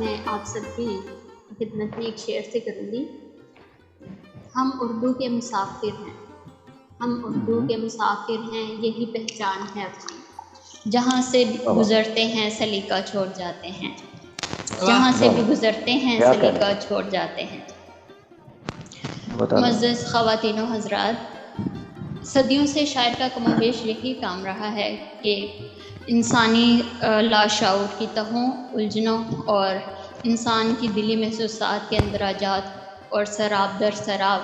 میں آپ سب کی خدمت میں ایک شعر سے کروں گی۔ ہم اردو کے مسافر ہیں، ہم اردو کے مسافر ہیں، یہی پہچان ہے اپنی، جہاں سے گزرتے ہیں سلیقہ چھوڑ جاتے ہیں، جہاں سے بھی گزرتے ہیں سلیقہ چھوڑ جاتے ہیں۔ معزز خواتین و حضرات، صدیوں سے شاعر کا کم و بیش یہی کام رہا ہے کہ انسانی لاشعور کی تہوں، الجھنوں اور انسان کی دلی محسوسات کے اندراجات اور سراب در سراب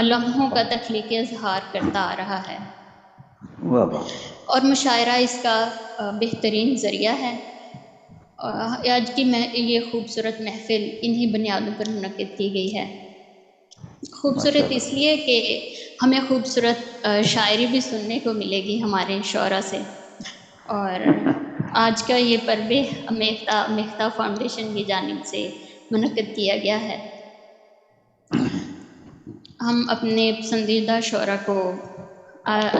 لمحوں کا تخلیقی اظہار کرتا آ رہا ہے، اور مشاعرہ اس کا بہترین ذریعہ ہے۔ آج کی یہ خوبصورت محفل انہی بنیادوں پر منعقد کی گئی ہے۔ خوبصورت اس لیے کہ ہمیں خوبصورت شاعری بھی سننے کو ملے گی ہمارے شعراء سے، اور آج کا یہ پرو میختہ فاؤنڈیشن کی جانب سے منعقد کیا گیا ہے۔ ہم اپنے پسندیدہ شعراء کو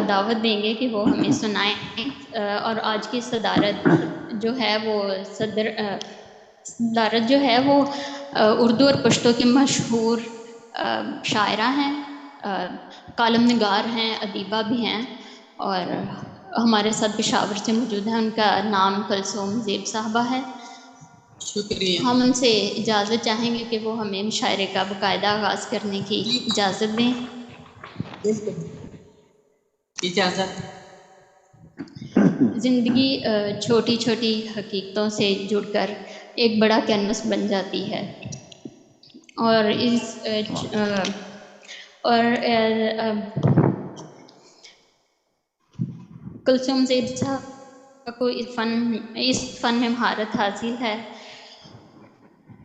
دعوت دیں گے کہ وہ ہمیں سنائیں، اور آج کی صدارت جو ہے وہ صدارت جو ہے وہ اردو اور پشتو کی مشہور شاعرہ ہیں، کالم نگار ہیں، ادیبہ بھی ہیں، اور ہمارے ساتھ پشاور سے موجود ہیں۔ ان کا نام کلثوم زیب صاحبہ ہے۔ شکریہ۔ ہم ان سے اجازت چاہیں گے کہ وہ ہمیں مشاعرے کا باقاعدہ آغاز کرنے کی اجازت دیں۔ اجازت۔ زندگی چھوٹی چھوٹی حقیقتوں سے جڑ کر ایک بڑا کینوس بن جاتی ہے، اور کلثوم زیب صاحب کو اس فن میں مہارت حاصل ہے۔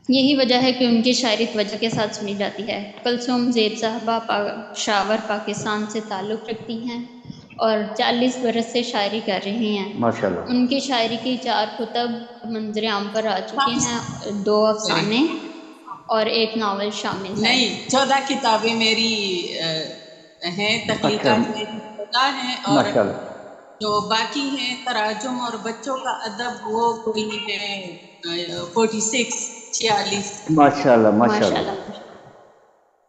یہی وجہ ہے کہ ان کی شاعری توجہ کے ساتھ سنی جاتی ہے۔ کلثوم زیب صاحبہ پشاور پاکستان سے تعلق رکھتی ہیں اور 40 برس سے شاعری کر رہی ہیں۔ ان کی شاعری کی 4 کتب منظر عام پر آ چکے ہیں، 2 افسانے اور 1 ناول شامل ہے۔ نہیں، 14 کتابیں میری ہیں، تخلیقات میری 14 ہیں، اور جو باقی ہیں تراجم اور بچوں کا ادب وہ کوئی ہے 46۔ ماشاءاللہ ماشاءاللہ،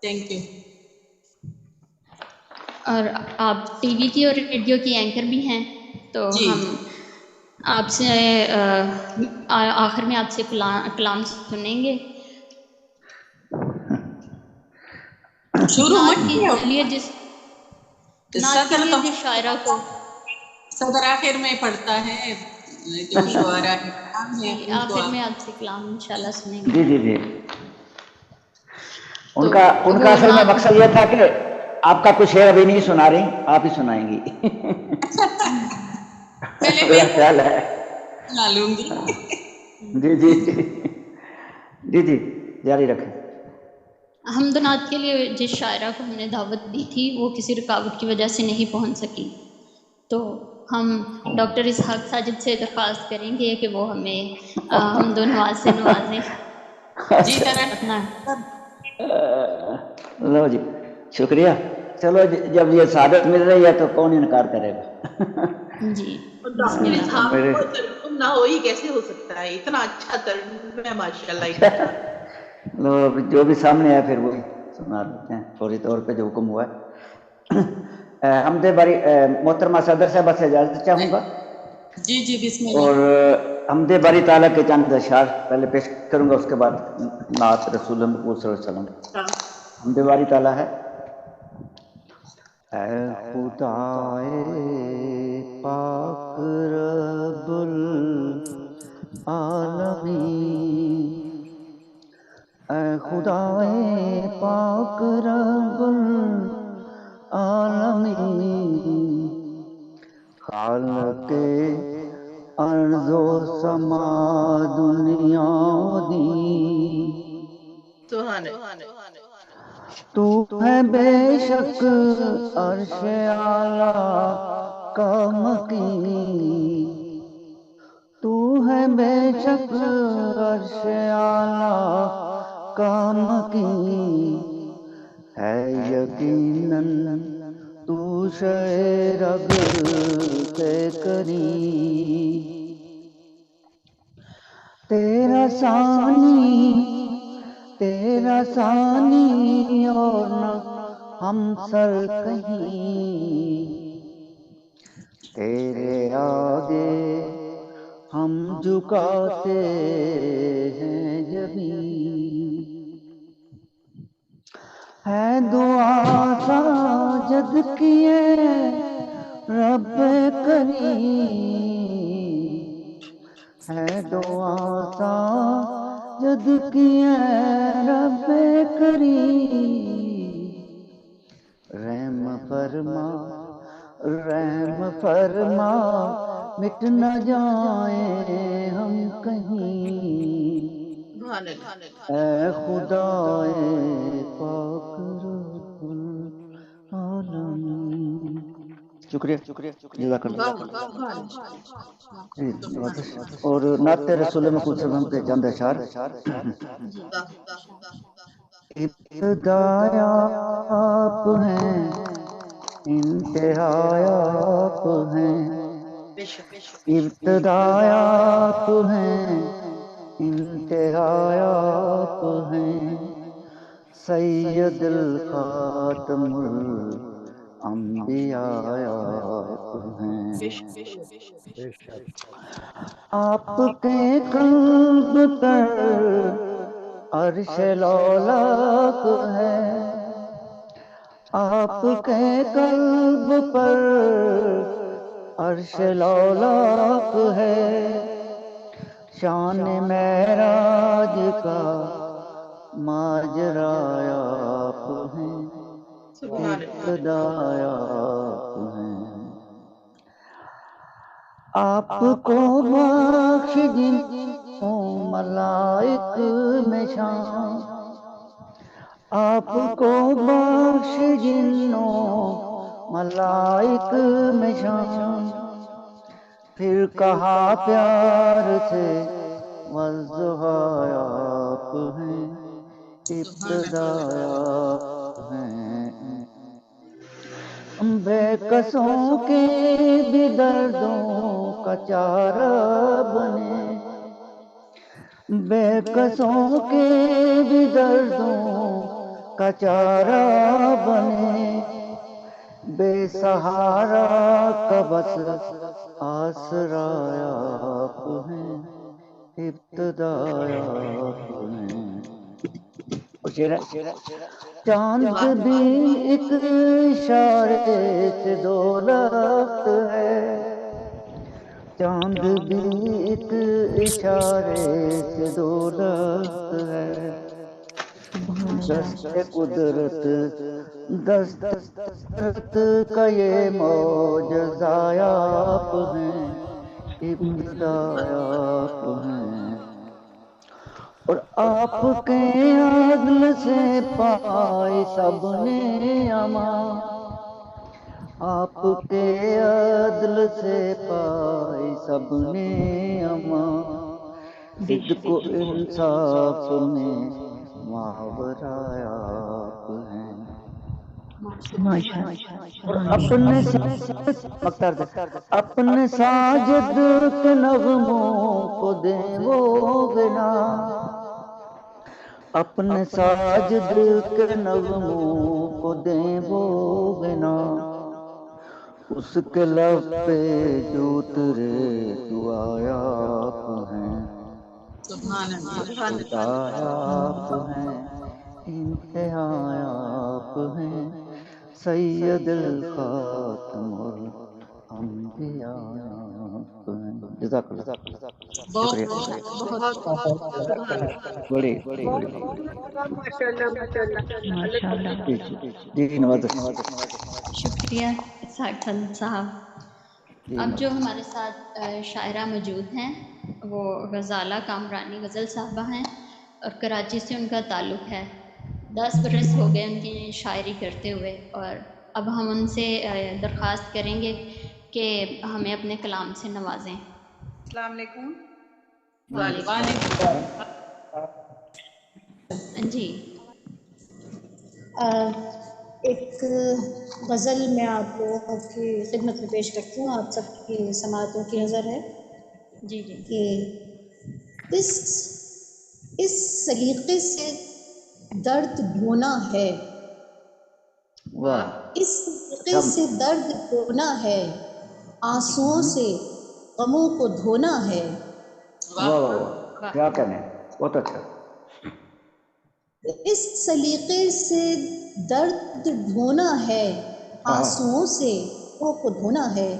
تھینک یو۔ اور آپ ٹی وی کی اور ریڈیو کی اینکر بھی ہیں، تو ہم آپ سے آخر میں آپ سے کلام سنیں گے۔ نعت کے لیے جس شاعرہ کو صدر آخر میں پڑھتا ہے، جو شعراء ہیں آخر میں آپ سے کلام انشاءاللہ سنیں گے۔ جی جی جی، ان کا اصل میں مقصد یہ تھا کہ آپ کا کچھ شعر ابھی نہیں سنا رہی، آپ ہی سنائیں گی۔ میرا خیال ہے۔ سنا لوں گی۔ جی جی جی جی، جاری رکھیں۔ حمد و نعت کے لیے جس شاعرہ کو ہم نے دعوت دی تھی وہ کسی رکاوٹ کی وجہ سے نہیں پہنچ سکی، تو ہم ڈاکٹر اسحاق ساجد سے درخواست کریں گے کہ وہ ہمیں حمد و نواز سے نوازیں۔ جی اپنا لو جی، شکریہ۔ چلو جب یہ سعادت مل رہی ہے تو کون انکار کرے گا۔ جی، ڈاکٹر اسحاق کو ترجم نہ ہو ہی کیسے ہو سکتا ہے، اتنا اچھا ترجمہ ہے ماشاءاللہ۔ لو جو بھی سامنے ہے پھر وہی سنا دیتے ہیں فوری طور پہ جو حکم ہوا ہے۔ حمد باری محترمہ صدر صاحبہ سے اجازت چاہوں گا، جی جی بسم اللہ۔ اور حمد باری تعالیٰ کے چند اشعار پہلے پیش کروں گا، اس کے بعد نعت رسول اللہ صلی اللہ علیہ وسلم۔ حمد باری تعالیٰ ہے: اے خدائے پاک رب العالمین، اے خدائے پاک رب العالمین، خالق ارض و سما دنیا دین، تو ہے بے شک عرش اعلیٰ کا مقیم، تو ہے بے شک عرش اعلیٰ کا مقیم، ہے یقیناً تو شے رب سے کریم، تیرا ثانی اور نہ ہم سر کہیں، تیرے آگے ہم جھکاتے ہیں جبیں، ہے دعا ساجد کیے رب کریم، ہے دعا ساجد کیے رب کریم، رحم فرما مٹ نہ جائیں ہم کہیں، اے خدائے پاک رب العالمین۔ شکریہ جزاک اللہ۔ اور نعت رسول مقبول صلی اللہ علیہ وسلم کے چند اشعار۔ ابتداء آپ ہیں، انتہاء آپ ہیں، ابتداء آپ ہیں، انتہاء آپ ہیں، سید الخاتم الانبیاء آپ ہیں، آپ کے قلب پر عرش لولاک ہے، آپ کے قلب پر عرش لولاک ہے، شان معراج کا ماجرا آپ ہیں، ابتدا آپ ہیں، آپ کو بخش جنوں ملائک میں شان، آپ کو بخش جنوں ملائک میں شان، پھر کہا پیار سے والضحیٰ آپ ہیں، ابتدا آپ ہیں، بے کسوں کے بھی دردوں کا چارہ بنے، بے کسوں کے بھی دردوں کا چارہ بنے، بے سہارا کا بس آسرا آپ ہیں، ابتدا آپ ہیں۔ چاند بھی ایک اشارے سے دولت ہے، چاند بھی ایک اشارے سے دولت ہے، دست قدرت کا یہ معجزہ آپ ہیں، ابتدا آپ ہیں، اور آپ کے عدل سے پائے سب نے امان، آپ کے عدل سے پائے سب نے امان، صدق و انصاف میں محاورہ آپ ہیں، اور اپنے ساجد کے نغموں کو دیں وہ گنا، اپنے ساجد کے نغموں کو دیں وہ گنا، اس کے لب پہ جو اترے دعا آپ ہیں، ابتدا آپ ہیں، انتہا آپ ہیں، سید الخاتم الانبیاء آپ ہیں۔ جزاک اللہ، شکریہ، بڑی جی نواز۔ شکریہ اسحاق خان صاحب۔ اب جو ہمارے ساتھ شاعرہ موجود ہیں وہ غزالہ کامرانی غزل صاحبہ ہیں، اور کراچی سے ان کا تعلق ہے، 10 برس ہو گئے ان کی شاعری کرتے ہوئے، اور اب ہم ان سے درخواست کریں گے کہ ہمیں اپنے کلام سے نوازیں۔ السلام علیکم۔ جی ایک غزل میں آپ لوگوں کی خدمت میں پیش کرتی ہوں، آپ سب کی سماعتوں کی نظر ہے جی جی کہ اس سلیقے سے درد ڈھونا ہے، اس سلیقے سے درد ڈھونا ہے، آنسوؤں سے غموں کو دھونا ہے۔ کیا کہنے، بہت اچھا۔ اس سلیقے سے درد ڈھونا ہے، آنسوؤں سے غموں کو دھونا ہے،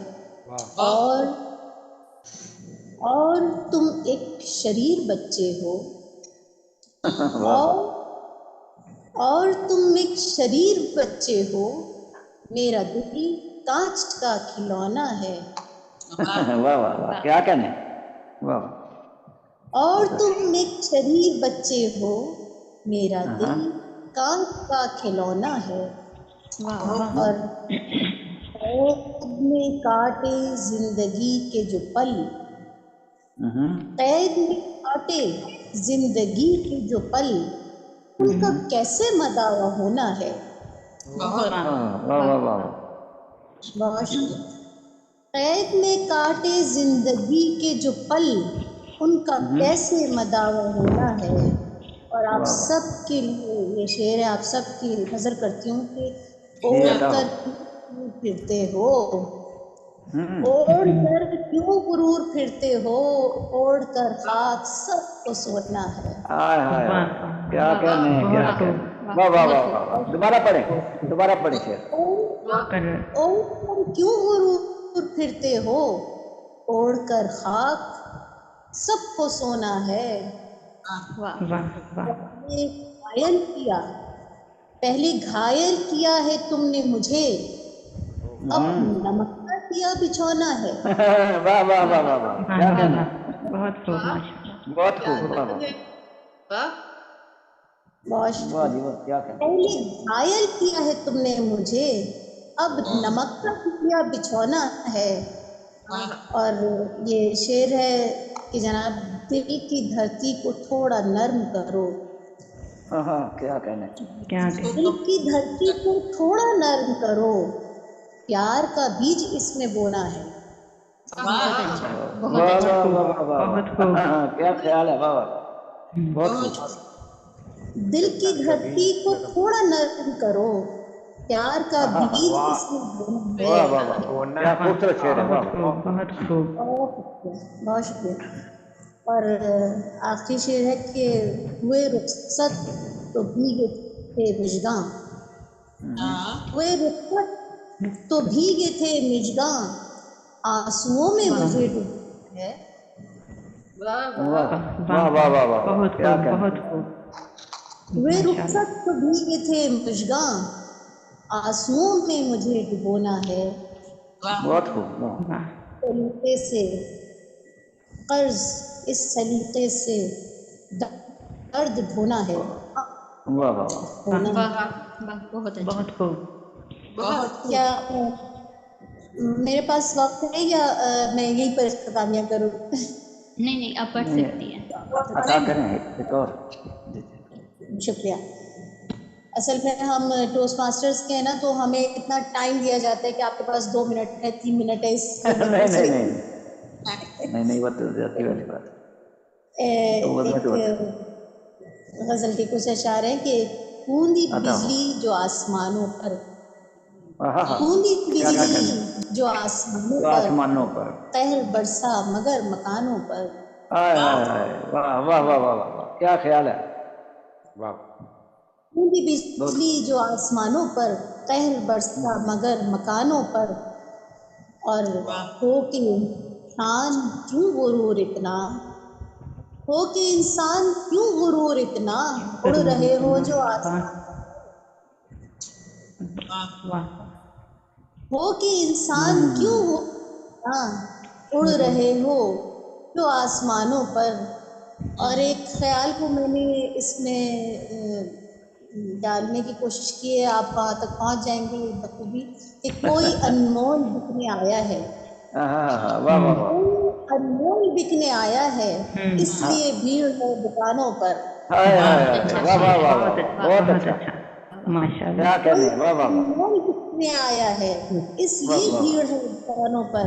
اور تم ایک شریر بچے ہو، اور تم ایک شریر بچے ہو، میرا دل کانچ کا کھلونا ہے۔ واہ واہ واہ، کیا کہنے، واہ۔ اور تم ایک شریر بچے ہو، میرا دل کانچ کا کھلونا ہے، اور قید میں کاٹے زندگی کے جو پل، قید میں کاٹے زندگی کے جو پل، ان کا کیسے مداوا ہونا ہے۔ قید میں کاٹے زندگی کے جو پل، ان کا کیسے مداوا ہونا ہے۔ اور آپ سب کے لیے یہ شعر ہے، آپ سب کی نظر کرتی ہوں کہ اوڑھ کر کیوں پھرتے ہو، اوڑھ کر کیوں غرور پھرتے ہو، اوڑھ کر خاک سب کو سونا ہے۔ کیا کہنے، کیا کہنے، واہ واہ واہ واہ۔ دوبارہ پڑھیں، دوبارہ پڑھیں شعر۔ اوڑھ کر کیوں غرور پھرتے ہو، اوڑھ کر خاک سب کو سونا ہے۔ پہلے گھائل کیا ہے تم نے مجھے، اب نمک کا دیا بچھونا ہے۔ واہ واہ واہ واہ واہ، کیا کہنے، بہت خوب، بہت خوب، واہ واہ جی واہ، کیا کہنے۔ پہلے گھائل کیا ہے تم نے مجھے، اب نمک کا دیا بچھونا ہے۔ اور یہ شعر ہے کہ جناب دل کی دھرتی کو تھوڑا نرم کرو، کیا کہنے، دل کی دھرتی کو تھوڑا نرم کرو، پیار کا بیج اس میں بونا ہے۔ کیا خیال ہے، واہ واہ، بہت خوب۔ دل کی دھرتی کو تھوڑا نرم کرو، پیار کا بیج اس میں بونا ہے۔ واہ واہ واہ، کیا خوبصورت شعر ہے، واہ واہ، بہت خوب۔ بہت شکریہ۔ اور آخری شعر ہے کہ ہوئے رخصت تو بھیگے تھے مژگاں، ہوئے رخصت تو بھیگے تھے مژگاں، آنسوؤں میں مجھے ڈوبنا ہے۔ واہ واہ واہ واہ، بہت خوب، بہت خوب۔ ہوئے رخصت تو بھیگے تھے مژگاں، آنسوؤں میں مجھے ڈبونا ہے۔ بہت خوب، سلیقے سے قرض، اس سلیقے سے درد ڈھونا ہے۔ واہ واہ، بہت خوب۔ کیا میرے پاس وقت ہے یا میں یہیں پر اختتامیہ کروں؟ نہیں، آپ پڑھ سکتی ہیں۔ عطا کریں ایک اور۔ شکریہ۔ اصل میں ہم ٹوسٹ ماسٹرز کے ہیں نا، تو ہمیں اتنا ٹائم دیا جاتا ہے کہ آپ کے پاس 2 منٹ ہے، 3 منٹ ہے۔ نہیں، وہ تو زیادتی والی بات ہے۔ ایک غزل کے کچھ اشعار ہیں کہ بوندی بجلی جو آسمانوں پر، بوندی بجلی جو آسمانوں پر، قہر برسا مگر مکانوں پر۔ واہ واہ واہ واہ، کیا خیال ہے، واہ۔ بوندی بجلی جو آسمانوں پر، قہر برسا مگر مکانوں پر، اور ہو کہ انسان کیوں غرور اتنا، ہو کہ انسان کیوں غرور اتنا، اڑ رہے ہو جو آسمان، ہو کہ انسان کیوں اڑ رہے ہو جو آسمانوں پر۔ اور ایک خیال کو میں نے اس میں ڈالنے کی کوشش کی ہے، آپ وہاں تک پہنچ جائیں گے بخوبی، کہ کوئی انمول بکنے آیا ہے، کوئی انمول بکنے آیا ہے، اس لیے بھیڑ ہے دکانوں پر۔ بہت اچھا، کیا کہنے، واہ واہ، انمول بکنے آیا ہے، اس لیے بھیڑ ہے دکانوں پر۔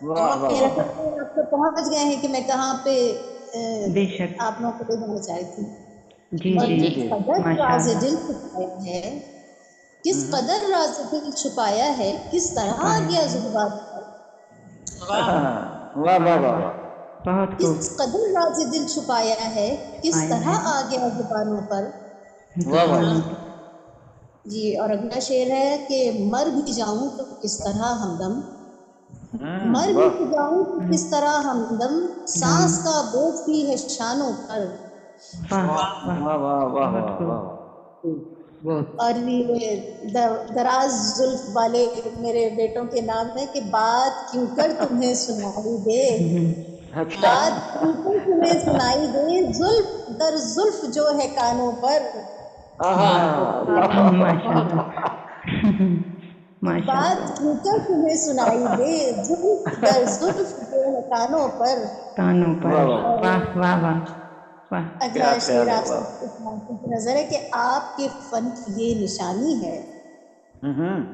میرا خیال آپ تو پہنچ گئے ہیں کہ میں کہاں پہ بے شک آپ لوگوں کو دینا چاہتی تھی. جی اور جی کس قدر ماشاء راز اللہ دل چھپایا ہے، کس قدر راز دل چھپایا ہے، کس طرح آ گیا زبان پر. واہ واہ واہ واہ واہ. بہت خوب کس قدر راز دل چھپایا ہے، کس آیا طرح ہے آ گیا زبانوں پر. واہ واہ. زبانوں پر. جی اور اگلا شعر ہے کہ مر بھی جاؤں تو کس طرح ہمدم، مر واہ بھی جاؤں تو کس طرح ہمدم، سانس کا بوجھ بھی ہے شانوں پر. واہ واہ واہ واہ واہ واہ بہت واہ خوب واہ. بہت اور یہ دراز زلف والے میرے بیٹوں کے نام ہے کہ بات کیوں کر تمہیں سنائی دے، اچھا. بات کیوں کر تمہیں سنائی دے، زلف در زلف جو ہے کانوں پر. ماشاء اللہ ماشاء بات اللہ کیوں کر تمہیں سنائی دے، زلف در زلف جو ہے کانوں پر. کانوں پر. واہ واہ. واہ واہ واہ واہ. اگلا کیا شعر خیال ہے. آپ واہ. سب کی نظر ہے کہ آپ کے فن کی یہ نشانی ہے،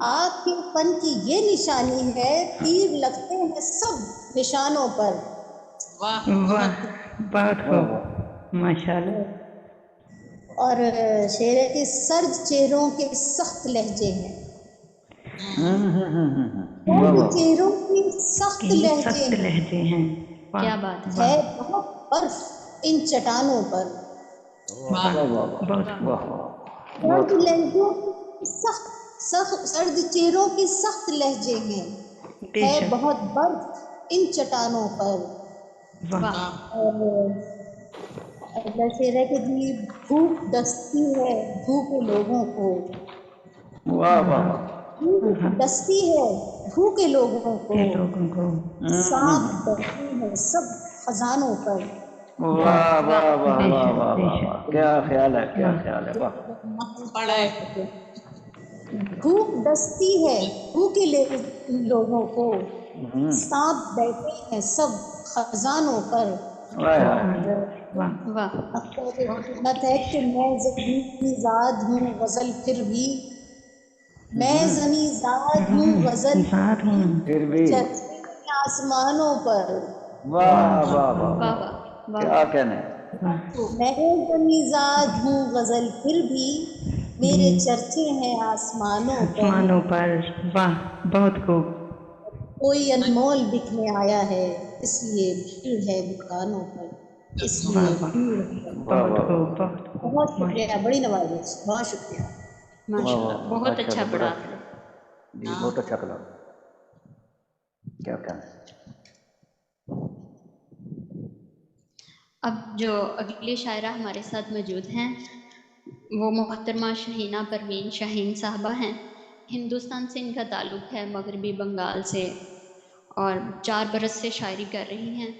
آپ کے فن کی یہ نشانی ہے، تیر لگتے ہیں سب نشانوں پر. واہ واہ بہت واہ خوب واہ. ماشاء اللہ. اور شعر ہے کہ سرد چہروں کے سخت لہجے ہیں، واہ سرد واہ. چہروں کے سخت کی لہجے سخت ہیں، لہجے ہیں. واہ کیا بات ہے واہ بہت برف ان چٹانوں پر. واہ واہ واہ واہ. بہت واہ. خوب. واہ واہ. سرد بہت خوب. لہجوں کے سرد چہروں کے سخت لہجے ہیں، بے ہے شک. بہت برف ان چٹانوں پر. واہ واہ. اور اگلا شعر ہے کہ جی بھوک ڈستی ہے بھوکے لوگوں کو، واہ واہ واہ. بھوک ڈستی ہے بھوکے لوگوں کو، کے لوگوں کو. سانپ بیٹھے ہیں سب خزانوں پر. واہ واہ واہ بے واہ شک واہ بے واہ شک. واہ. کیا خیال ہے. کیا واہ خیال ہے. واہ. مست پڑا ہے. بھوک ڈستی ہے بھوکے لوگوں کو، سانپ بیٹھے ہیں سب خزانوں پر. واہ واہ. سبحان واہ واہ. حکمت ہے کہ میں زمین زاد ہوں غزل پھر بھی، میں زمین زاد ہوں غزل ذات پھر ہوں. بھی، پھر بھی. چرچے ہیں آسمانوں پر. واہ واہ واہ واہ واہ. واہ. واہ. کیا کہنے. واہ میں زمین زاد ہوں غزل پھر بھی، میرے چرچے ہیں آسمانوں پر. آسمانوں پر. واہ بہت خوب. کوئی انمول بکنے آیا ہے اس لیے بھیڑ ہے دکانوں پر، اس لیے واہ واہ بھیڑ ہے. واہ بہت واہ خوب واہ. بہت بہت خوب شکریہ، ماشاء بڑی نوازش، بہت شکریہ. واہ ماشاء واہ اللہ واہ. بہت ماشاء اچھا اللہ. پڑھا بڑا. آپ نے. جی بہت اچھا کلام. کیا کہنا. اب جو اگلی شاعرہ ہمارے ساتھ موجود ہیں وہ محترمہ شہینہ پروین شاہین صاحبہ ہیں. ہندوستان سے ان کا تعلق ہے، مغربی بنگال سے، اور 4 برس سے شاعری کر رہی ہیں.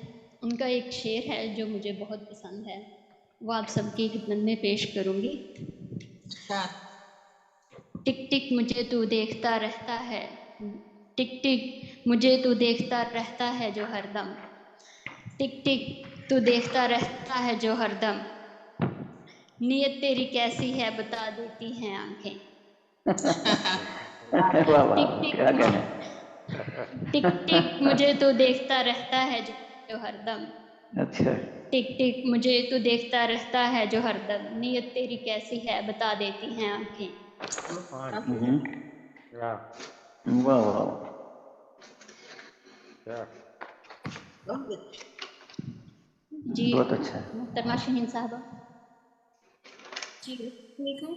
ان کا ایک شعر ہے جو مجھے بہت پسند ہے، وہ آپ سب کی خدمت میں پیش کروں گی. ٹک ٹک مجھے تو دیکھتا رہتا ہے، ٹک ٹک مجھے تو دیکھتا رہتا ہے جو ہر دم، ٹک ٹک تو دیکھتا رہتا ہے جو ہر دم، نیت تیری کیسی ہے بتا دیتی ہیں آنکھیں. واہ واہ. ٹک کیا ٹک کہنے. ٹک ٹک مجھے تو دیکھتا رہتا ہے جو ہر دم، اچھا. ٹک ٹک مجھے تو دیکھتا رہتا ہے جو ہر دم، نیت تیری کیسی ہے بتا دیتی ہیں آنکھیں. واہ واہ. جی بہت اچھا. محترمہ شہین صاحبہ. جی السلام علیکم.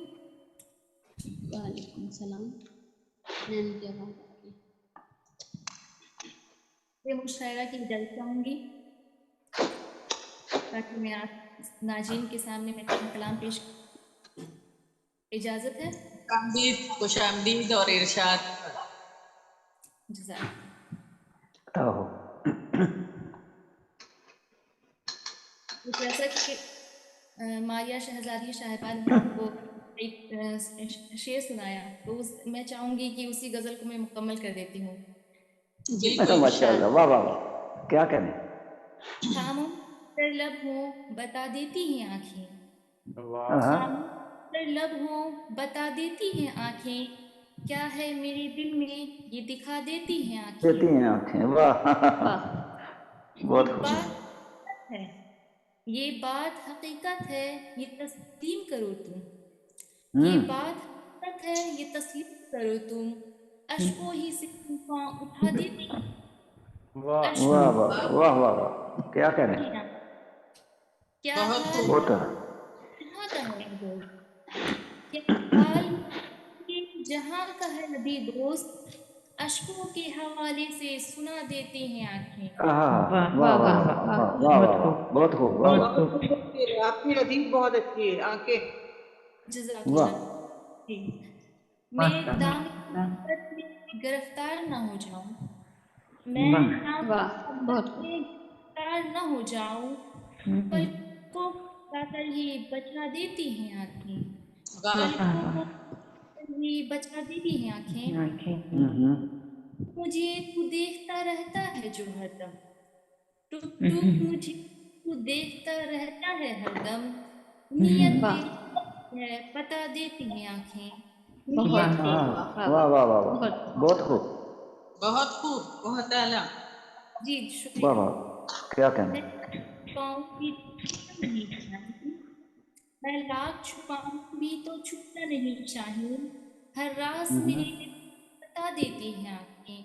وعلیکم السلام. مجھے آواز آ رہی ہے. میں مشاعرہ کی اجازت چاہوں گی تاکہ میں آپ ناظرین کے سامنے میں اپنا کلام پیش کروں. اجازت ہے؟ خوش آمدید اور ارشاد. جزاک. جیسا کہ ماریہ شہزادی شاہبہ نے آپ کو ایک شعر سنایا تو میں چاہوں گی کہ اسی غزل کو میں مکمل کر دیتی ہوں. ماشاء اللہ. واہ واہ واہ. کیا کہنے. خاموش تر لب ہوں بتا دیتی ہیں آنکھیں، خاموش تر لب ہوں بتا دیتی ہیں آنکھیں، کیا ہے میرے دل میں یہ دکھا دیتی ہیں آنکھیں. دیتی ہیں آنکھیں. واہ. واہ. بہت خوب. بات ہے یہ بات حقیقت ہے، یہ تسلیم کرو تم، یہ بات حقیقت ہے، یہ تسلیم کرو تم، اشکوں ہی سے طوفان اٹھا دیتی، واہ واہ واہ واہ واہ، کیا کہہ رہے ہیں، کیا بہت حال خوب. جہاں کا ہے دوست، کیا حال جہاں کا ہے ابھی دوست، اشکوں کے حوالے سے سنا دیتے ہیں آنکھیں. واہ واہ واہ واہ واہ، بہت خوب، بہت خوب. آپ کی ردیف بہت اچھی ہے، آنکھیں. جزاک اللہ. میں دام میں گرفتار نہ ہو جاؤں، میں گرفتار نہ ہو جاؤں، پلکوں کو بتا کر ہی بچا دیتی ہیں آنکھیں، پلکوں کو ہی بچا دیتی ہیں آنکھیں. مجھے تو دیکھتا رہتا ہے جو ہر دم، ٹک ٹک مجھے تو دیکھتا رہتا ہے ہر دم، نیت تیری ہے بتا دیتی ہیں آنکھیں. واہ واہ واہ واہ، بہت خوب، بہت خوب، بہت اعلیٰ. جی واہ شکریہ. واہ، کیا کہنا، چھپاؤں بھی چھپتا نہیں شاہین، میں لاکھ چھپاؤں بھی تو چھپتا نہیں شاہین، ہر راز میرے بتا دیتی ہیں آنکھیں،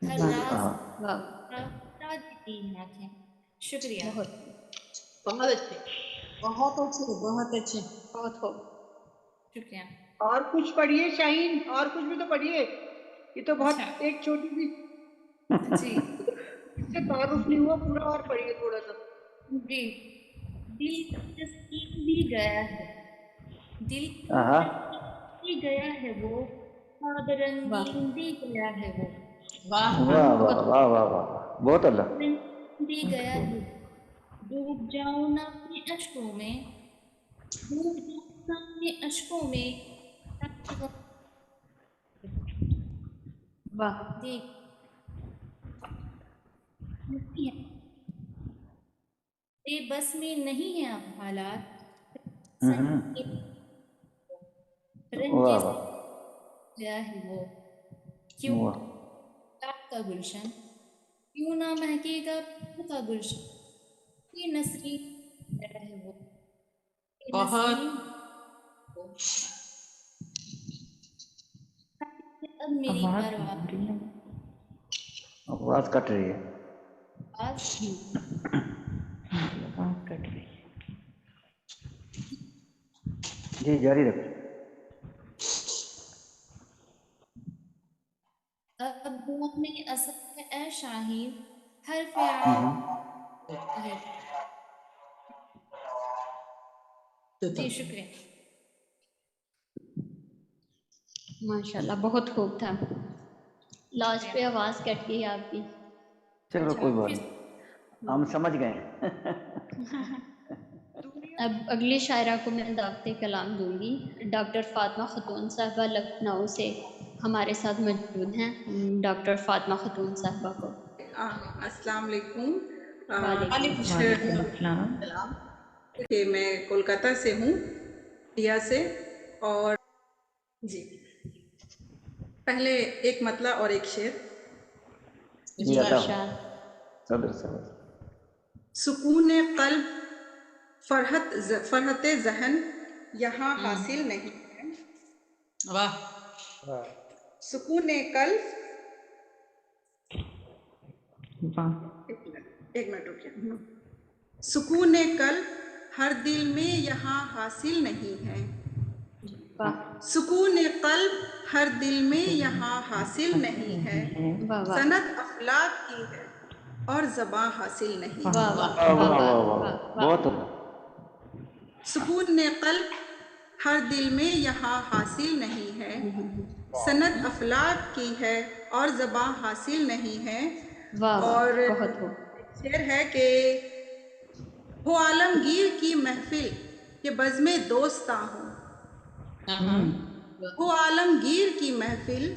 ہر راز بتا دیتی ہیں آنکھیں. شکریہ. بہت اچھے. بہت اچھے، بہت اچھے. بہت خوب. شکریہ. اور کچھ پڑھیے شاہین، اور کچھ بھی تو پڑھیے. یہ تو بہت اچھا ایک چھوٹی سی جی سے تعارف نہیں ہوا، پورا اور پڑھیے تھوڑا سا. جی. دل کی تسکین بھی گیا ہے، دل کی تسکین بھی گیا ہے وہ، خواب رنگین بھی گیا ہے وہ، واہ واہ واہ واہ واہ واہ، بہت اللہ، رنگین بھی گیا ہے. ڈوب جاؤں نہ اپنے اشکوں میں، ڈوب جاؤں نہ اپنے اشکوں میں، دیکھ نہیں ہے، بے بس میں نہیں ہے اب حالات، رنجے سے گیا ہے وہ، کیوں گلاب کا گلشن، کیوں نہ مہکے گا پھول کا گلشن، یہ نسرین گیا ہے وہ، یہ بہت. نسرین اب میری پرواز آواز کٹ رہی ہے، کٹ رہی ہے. جی جاری رکھیں. اب دور میں اثر ہے اے شاہین، ہر فعال ہے. جی شکریہ. ماشاءاللہ بہت خوب تھا. لاسٹ پہ آواز کٹ گئی آپ کی. چلو کوئی بات نہیں، ہم سمجھ گئے. اب اگلی شاعرہ کو میں دعوت کلام دوں گی. ڈاکٹر فاطمہ خاتون صاحبہ لکھنؤ سے ہمارے ساتھ موجود ہیں. ڈاکٹر فاطمہ خاتون صاحبہ کو السلام علیکم. وعلیکم السلام. میں کولکاتہ سے ہوں، انڈیا سے. اور جی پہلے ایک مطلع اور ایک شعر. جی صدر صاحب. سکون قلب فرحت ذہن یہاں حاصل نہیں ہے. واہ. سکون قلب، ایک منٹ رکیے. سکون قلب ہر دل میں یہاں حاصل نہیں ہے. سکون قلب ہر دل میں یہاں حاصل نہیں ہے. صنعت افلاک کی ہے اور زباں حاصل نہیں ہے. بہت. سکون قلب ہر دل میں یہاں حاصل نہیں ہے. صنعت افلاک کی ہے اور زباں حاصل نہیں ہے. اور شعر ہے کہ ہو عالمگیر کی محفل کہ بزم دوستاں ہوں، ہو عالمگیر کی محفل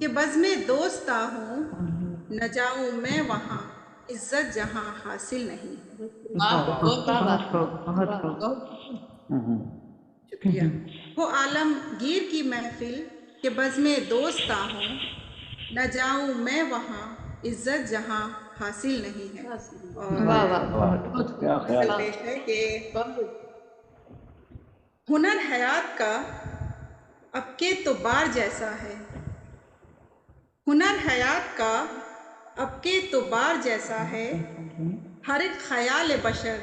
کہ بزم دوستاں ہوں، نہ جاؤں میں وہاں عزت جہاں حاصل نہیں ہے. شکریہ. ہو عالمگیر کی محفل کہ بزم دوستاں ہوں، نہ جاؤں میں وہاں عزت جہاں حاصل نہیں ہے. واہ واہ کیا خیال پیش ہے کہ ہنر حیات کا اب کے تو بار جیسا ہے. ہنر حیات کا اب کے تو بار جیسا ہے. ہر ایک خیال بشر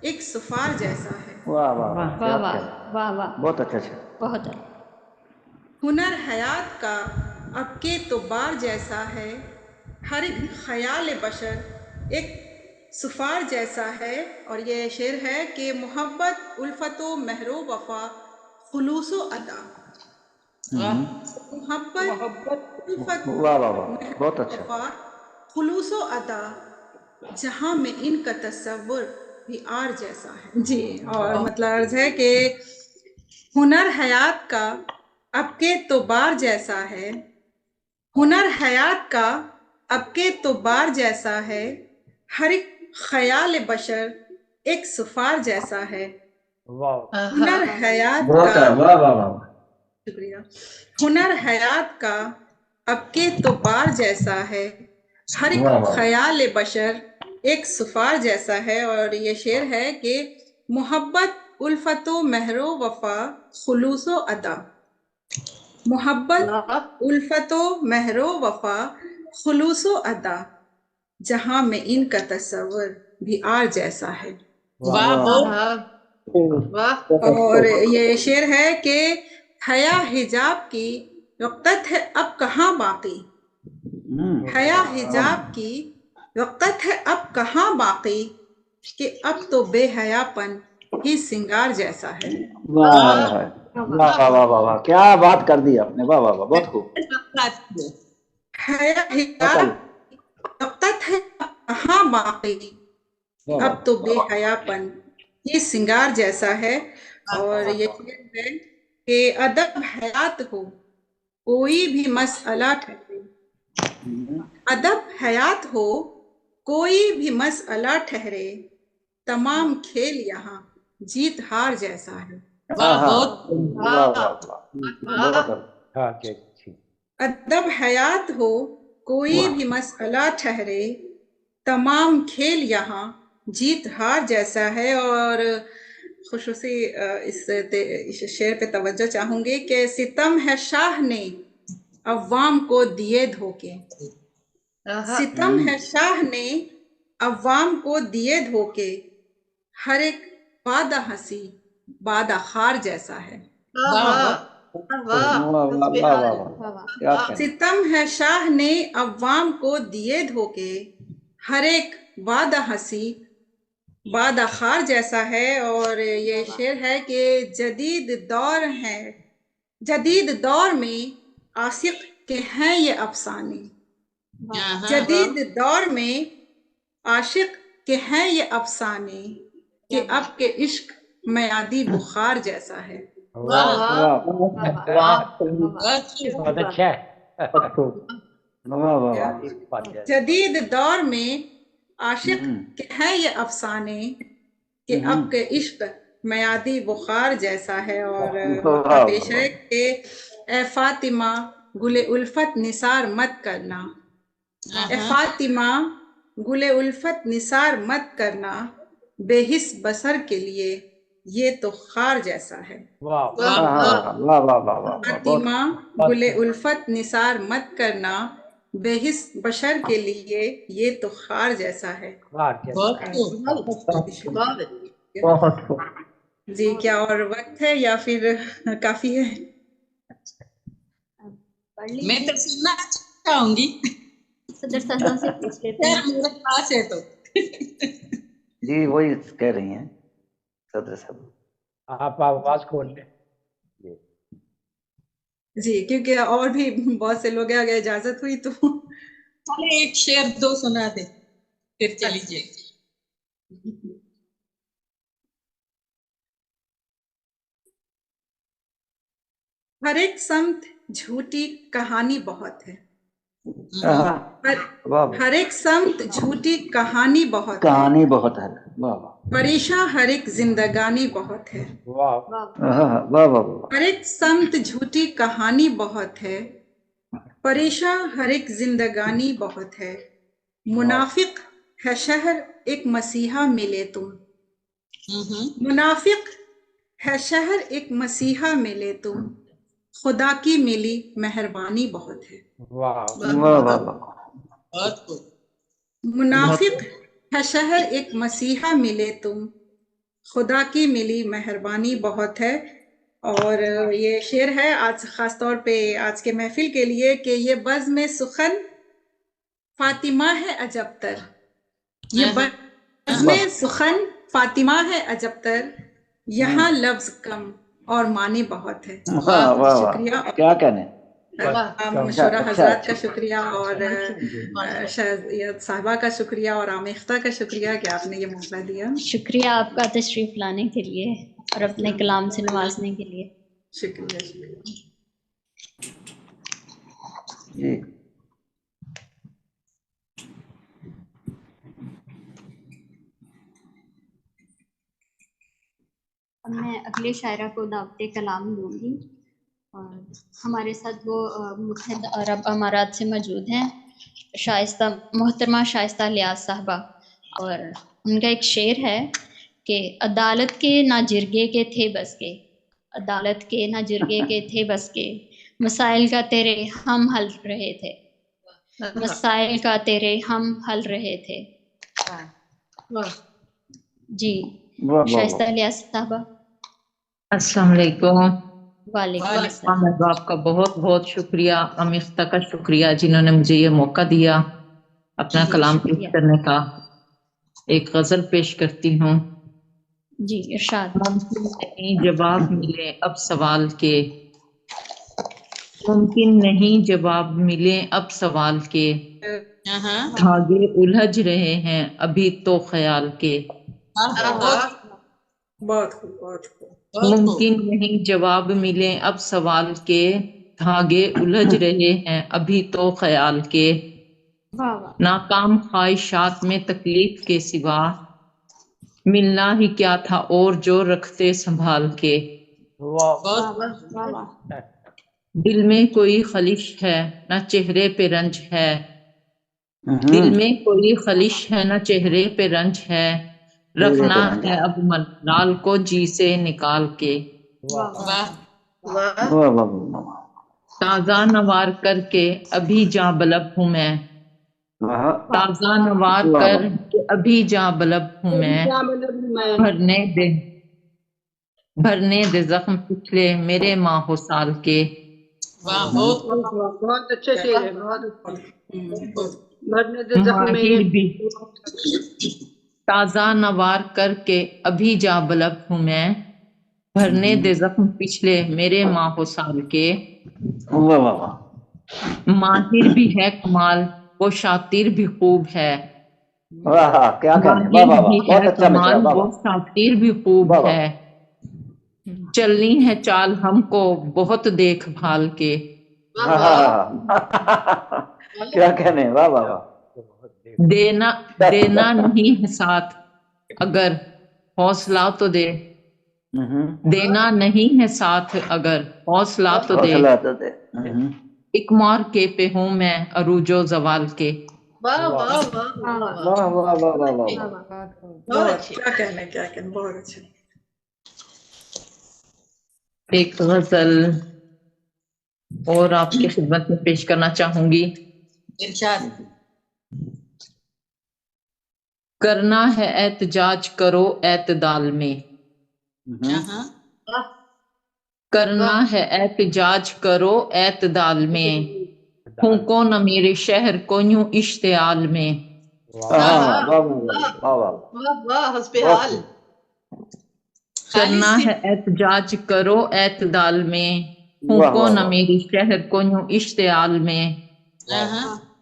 ایک سفار جیسا ہے. واہ واہ واہ کیا واہ خیال. واہ واہ بہت اچھا ہے. بہت اچھا. ہنر حیات کا اب کے تو بار جیسا ہے. ہر ایک خیال بشر ایک سفار جیسا ہے. اور یہ شعر ہے کہ محبت الفت و مہر و وفا خلوص و ادا. محبت الفت واہ واہ واہ مہر بہت و اچھا. وفا خلوص و ادا جہاں میں ان کا تصور بھی آر جیسا ہے. جی اور مطلب عرض ہے کہ ہنر حیات کا اب کے تو بار جیسا ہے. ہنر حیات کا اب کے تو بار جیسا ہے. ہر ایک خیال بشر ایک سفار جیسا ہے. ہنر حیات بہت کا واہ واہ واہ. شکریہ. ہنر حیات کا اب کے تو بار جیسا ہے. ہر ایک خیال بشر ایک سفار جیسا ہے. اور یہ شعر ہے کہ محبت الفت و مہر و وفا خلوص و ادا. محبت الفت و مہر و وفا خلوص و ادا جہاں میں ان کا تصور بھی آر جیسا ہے. اور یہ شعر ہے کہ حیا حجاب کی وقت ہے اب کہاں باقی. حیا حجاب کی وقت ہے اب کہاں باقی کہ اب تو بے حیا پن ہی سنگار جیسا ہے. واہ واہ واہ واہ واہ کیا بات کر دی آپ نے. واہ واہ واہ بہت خوب. حیا حجاب کی وقت ہے اب کہاں باقی اب تو بے حیا پن یہ سنگار جیسا ہے. اور یہ شعر ہے کہ ادب حیات ہو کوئی بھی مسئلہ ٹھہرے. ادب حیات ہو کوئی بھی مسئلہ ٹھہرے. تمام کھیل یہاں جیت ہار جیسا ہے. ادب حیات ہو کوئی بھی مسئلہ ٹھہرے. تمام کھیل یہاں جیت ہار جیسا ہے. اور خصوصی اس شعر پہ توجہ چاہوں گی کہ ستم ہے شاہ نے عوام کو دیے دھوکے. ستم ہے شاہ نے عوام کو دیے دھوکے. ہر ایک وعدہ ہنسی وعدہ خار جیسا ہے. ستم ہے شاہ نے عوام کو دیے دھوکے. ہر ایک وعدہ ہنسی وعدہ خار جیسا ہے. اور یہ شعر ہے کہ جدید دور میں عاشق کے ہیں یہ افسانے. جدید دور میں عاشق کے ہیں یہ افسانے کہ اب کے عشق میادی بخار جیسا ہے. جدید دور میں عاشق کے ہیں یہ افسانے کہ اب کے عشق میادی بخار جیسا ہے. اور پیش ہے کہ اے فاطمہ گل الفت نثار مت کرنا. اے فاطمہ گل الفت نثار مت کرنا. بے حس بسر کے لیے یہ تو خار جیسا ہے. فاطمہ گل الفت نثار مت کرنا. بے حس بشر کے لیے یہ تو خار جیسا ہے. جی کیا اور وقت ہے یا پھر کافی ہے؟ میں تو سننا چاہوں گی. صدر صاحب سے پوچھ لیتے ہیں. میرے پاس ہے تو جی وہی کہہ رہی ہیں صدر صاحب. آپ آواز کھول لیں. جی کیونکہ اور بھی بہت سے لوگ ہیں. اگر اجازت ہوئی تو ایک شعر دو سنا دے پھر چلی جائے. ہر ایک سمت جھوٹی کہانی بہت ہے. ہر ایک سمت جھوٹی کہانی بہت ہے. پریشاں ہر ایک زندگانی بہت ہے. ہر ایک سمت جھوٹی کہانی بہت ہے. پریشاں ہر ایک زندگانی بہت ہے، منافق ہے شہر ایک مسیحا ملے تم، منافق ہے شہر ایک مسیحا ملے تم، خدا کی ملی مہربانی بہت ہے۔ منافق ہے شہر ایک مسیحا ملے تم، خدا کی ملی مہربانی بہت ہے۔ اور یہ شعر ہے آج خاص طور پہ آج کے محفل کے لیے کہ یہ بزم سخن فاطمہ ہے عجب تر، یہ بزم سخن فاطمہ ہے عجب تر، یہاں لفظ کم اور معنی بہت ہے۔ شکریہ، کیا کہنے، مشورہ حضرات کا شکریہ اور شہزاد صاحبہ کا شکریہ اور آمیختہ کا شکریہ کہ آپ نے یہ موقع دیا۔ شکریہ آپ کا تشریف لانے کے لیے اور اپنے کلام سے نوازنے کے لیے۔ شکریہ شکریہ۔ اب میں اگلے شاعرہ کو دعوت کلام دوں گی اور ہمارے ساتھ وہ متحدہ عرب امارات سے موجود ہیں شائستہ محترمہ شائستہ لیاز صاحبہ، اور ان کا ایک شعر ہے کہ عدالت کے نہ جرگے کے تھے بس کے، عدالت کے نہ جرگے کے تھے بس کے، مسائل کا تیرے ہم حل رہے تھے، مسائل کا تیرے ہم حل رہے تھے۔ جی شائستہ لیاز صاحبہ۔ السلام علیکم۔ وعلیکم السلام۔ آپ کا بہت بہت شکریہ، آمیختہ کا شکریہ جنہوں نے مجھے یہ موقع دیا اپنا کلام پیش کرنے کا۔ ایک غزل پیش کرتی ہوں۔ جی ارشاد۔ ممکن نہیں جواب ملے اب سوال کے، ممکن نہیں جواب ملے اب سوال کے، دھاگے الجھ رہے ہیں ابھی تو خیال کے۔ بہت خوب بہت خوب۔ ممکن نہیں جواب ملے اب سوال کے، دھاگے الجھ رہے ہیں ابھی تو خیال کے، ناکام خواہشات میں تکلیف کے سوا، ملنا ہی کیا تھا اور جو رکھتے سنبھال کے۔ دل میں کوئی خلش ہے نہ چہرے پہ رنج ہے، دل میں کوئی خلش ہے نہ چہرے پہ رنج ہے، رکھنا ہے اب ملال کو جی سے نکال کے۔ تازہ نوار کر کے ابھی جاں بلب ہوں میں، تازہ نوار کر کے ابھی جاں بلب ہوں میں، بھرنے دے زخم پچھلے میرے ماہ و سال کے۔ بہت اچھے شعر ہے، بہت ماہر بھی تازہ نوار کر کے ابھی جاں بلب ہوں میں، بھرنے دے زخم پچھلے میرے ماہ و سال کے۔ ماہر بھی ہے کمال وہ شاطر بھی خوب ہے، ماہر بھی ہے کمال وہ شاطر بھی خوب ہے، چلنی ہے چال ہم کو بہت دیکھ بھال کے۔ کیا کہنے، واہ واہ واہ۔ دینا نہیں ہے ساتھ اگر حوصلہ تو دے، دینا نہیں ہے ساتھ اگر حوصلہ تو دے، ایک مار کے پہ ہوں میں عروج و زوال کے۔ کیا کہنے کیا کہنے، بہت اچھا۔ ایک غزل اور آپ کی خدمت میں پیش کرنا چاہوں گی۔ کرنا ہے احتجاج کرو اعتدال میں، کرنا ہے احتجاج کرو اعتدال میں، پھونکو نہ میرے شہر کو یوں اشتعال میں۔ کرنا ہے احتجاج کرو اعتدال میں، پھونکو نہ میری شہر کو یوں اشتعال میں،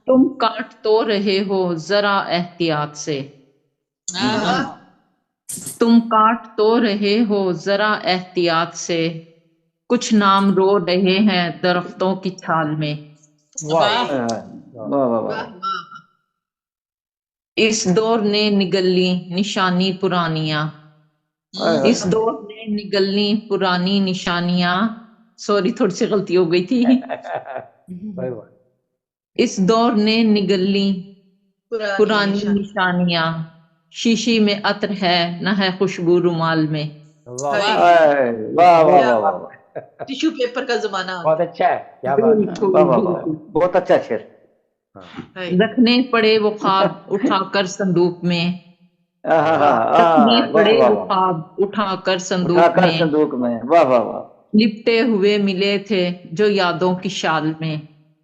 تم کاٹ تو رہے ہو ذرا احتیاط سے، تم کاٹ تو رہے ہو ذرا احتیاط سے، کچھ نام رو رہے ہیں درختوں کی چھال میں۔ اس دور نے نگلی نشانی پرانیاں، اس دور نے نگلنی پرانی نشانیاں، سوری تھوڑی سی غلطی ہو گئی تھی۔ اس دور نے نگلی پرانی نشانیاں، شیشی میں عطر ہے نہ ہے خوشبو رومال میں. واہ واہ واہ واہ واہ، ٹیشو پیپر کا زمانہ بہت اچھا ہے، کیا بات ہے. بالکل واہ واہ واہ، بالکل. بہت اچھا شعر. رکھنے پڑے وہ خواب اٹھا کر صندوق میں، واہ رکھنے پڑے واہ وہ واہ، خواب اٹھا کر اٹھا صندوق کر میں، صندوق میں. واہ واہ واہ لپٹے ہوئے ملے تھے جو یادوں کی شال میں.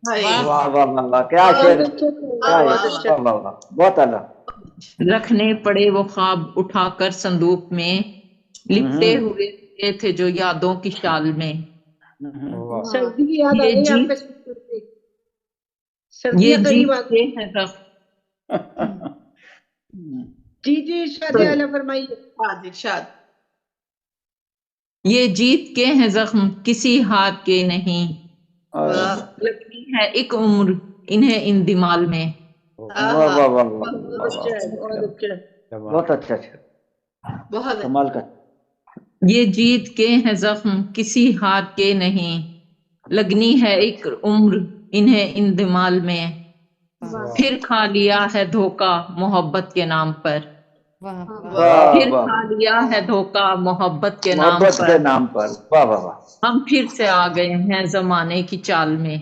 واہ واہ واہ واہ، کیا شعر ہے، کیا ہے، واہ واہ واہ، بہت اعلیٰ. رکھنے پڑے وہ خواب اٹھا کر صندوق میں، لپٹے ہوئے ملے تھے جو یادوں کی شال میں. سردی کی یاد آ یہ گئی آپ جیت کے، یہ سردیاں جیت قریب آ کے ہیں زخم. جی شادی اعلیٰ فرمائیے. ارشاد. یہ جیت کے ہیں زخم کسی ہار کے نہیں، لگنی ہے ایک عمر انہیں ان دمال میں. واہ واہ واہ واہ بہت اچھا ہے، بہت اچھا ہے. بہت اچھا شعر، بہت کمال کا. یہ جیت کے ہیں زخم کسی ہار کے نہیں، لگنی ہے ایک عمر انہیں ان دمال میں. پھر کھا لیا ہے دھوکا محبت کے نام پر، واہ پھر واہ، کھا لیا ہے دھوکا محبت کے نام محبت پر. کے نام پر. واہ واہ واہ ہم پھر سے آ گئے ہیں زمانے کی چال میں.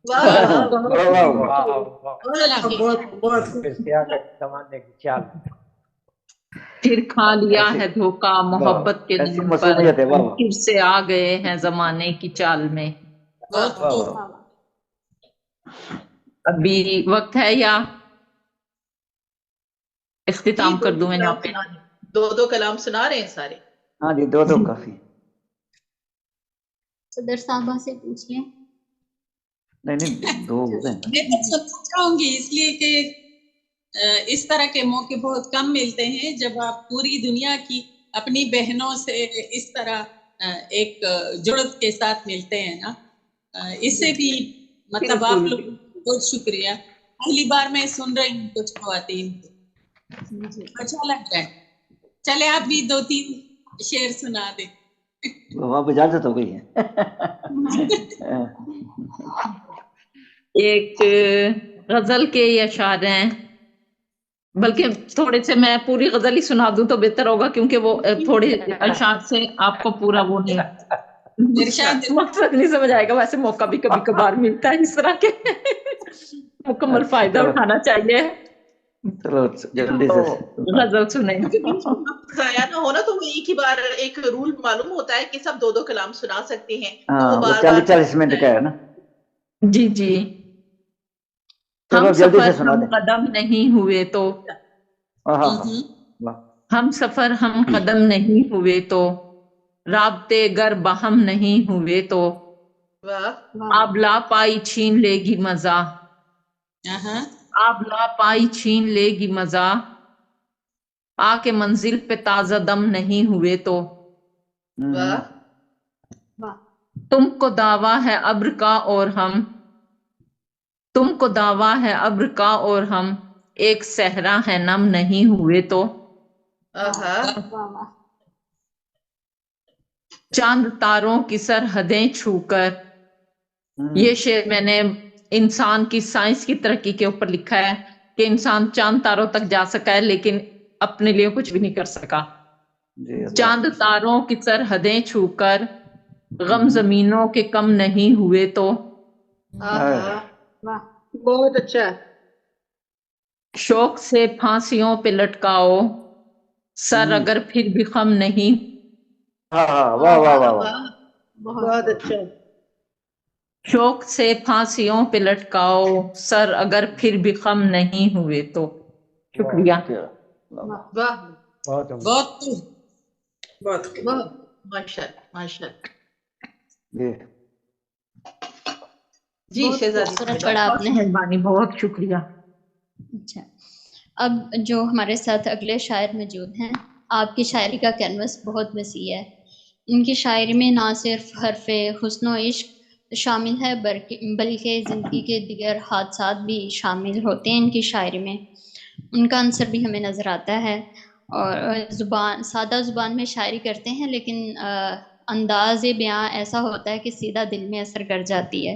واہ واہ واہ واہ واہ. بہت زمانے کی چال. پھر کھا لیا ایسی ہے دھوکا محبت کے ایسی نام پر، مصومیت ہے. واہ ہم واہ پھر سے آ گئے ہیں زمانے کی چال میں. واہ واہ. ابھی وقت ہے یا اختتام کر دوں میں یہاں پہ؟ دو کلام سنا رہے ہیں سارے. ہاں جی، دو کافی. صدر صاحبہ سے پوچھ لیں. نہیں دو ہو گئے. میں تو سننا چاہوں گی اس لیے کہ اس طرح کے موقع بہت کم ملتے ہیں جب آپ پوری دنیا کی اپنی بہنوں سے اس طرح ایک جڑت کے ساتھ ملتے ہیں نا. اس سے بھی مطلب آپ لوگ بہت شکریہ. پہلی بار میں سن رہی ہوں کچھ خواتین کو، اچھا لگ رہا ہے. چلے آپ بھی 2-3 شعر سنا دیں. اب اجازت ہو گئی ہے. ایک غزل کے یہ اشعار ہیں، بلکہ تھوڑے سے میں پوری غزل ہی سنا دوں تو بہتر ہوگا، کیونکہ وہ تھوڑے اشعار سے آپ کو پورا وہ نہیں مقصد نہیں سمجھ آئے گا. ویسے موقع بھی کبھی کبھار ملتا ہے اس طرح کے، مکمل فائدہ اٹھانا چاہیے. چلو جلدی تو سے غزل سنیں. خیال نہ ہونا تو ایک ہی بار ایک رول معلوم ہوتا ہے کہ سب 2 کلام سنا سکتے ہیں، تو ہاں، وہ وہ بار 40 منٹ کا ہے نا. جی چلو ہم جلدی سے سفر سنا ہم دیں. قدم نہیں ہوئے تو، ہم سفر ہم قدم نہیں ہوئے تو، رابطے گر بہم نہیں ہوئے تو، آب لا پائی چھین لے گی مزہ، آب لا پائی چھین لے گی مزہ، آ کے منزل پہ تازہ دم نہیں ہوئے تو، تم کو دعویٰ ہے ابر کا اور ہم، تم کو دعویٰ ہے ابر کا اور ہم، ایک صحرا ہے نم نہیں ہوئے تو، چاند تاروں کی سرحدیں چھو کر. یہ شعر میں نے انسان کی سائنس کی ترقی کے اوپر لکھا ہے کہ انسان چاند تاروں تک جا سکا ہے لیکن اپنے لیے کچھ بھی نہیں کر سکا. چاند تاروں کی سرحدیں چھو کر، غم زمینوں کے کم نہیں ہوئے تو، بہت اچھا ہے. شوق سے پھانسیوں پہ لٹکاؤ سر اگر پھر بھی خم نہیں. واہ واہ واہ واہ، بہت اچھا ہے. شوق سے پھانسیوں پہ لٹکاؤ سر اگر پھر بھی خم نہیں ہوئے تو. شکریہ. بہت ماشاء اللہ. جی خوبصورت پڑھا آپ نے. مہربانی، بہت شکریہ. اچھا، اب جو ہمارے ساتھ اگلے شاعر موجود ہیں، آپ کی شاعری کا کینوس بہت وسیع ہے. ان کی شاعری میں نہ صرف حرف حسن و عشق شامل ہے بلکہ زندگی کے دیگر حادثات بھی شامل ہوتے ہیں ان کی شاعری میں. ان کا عنصر بھی ہمیں نظر آتا ہے، اور سادہ زبان میں شاعری کرتے ہیں لیکن انداز بیاں ایسا ہوتا ہے کہ سیدھا دل میں اثر کر جاتی ہے.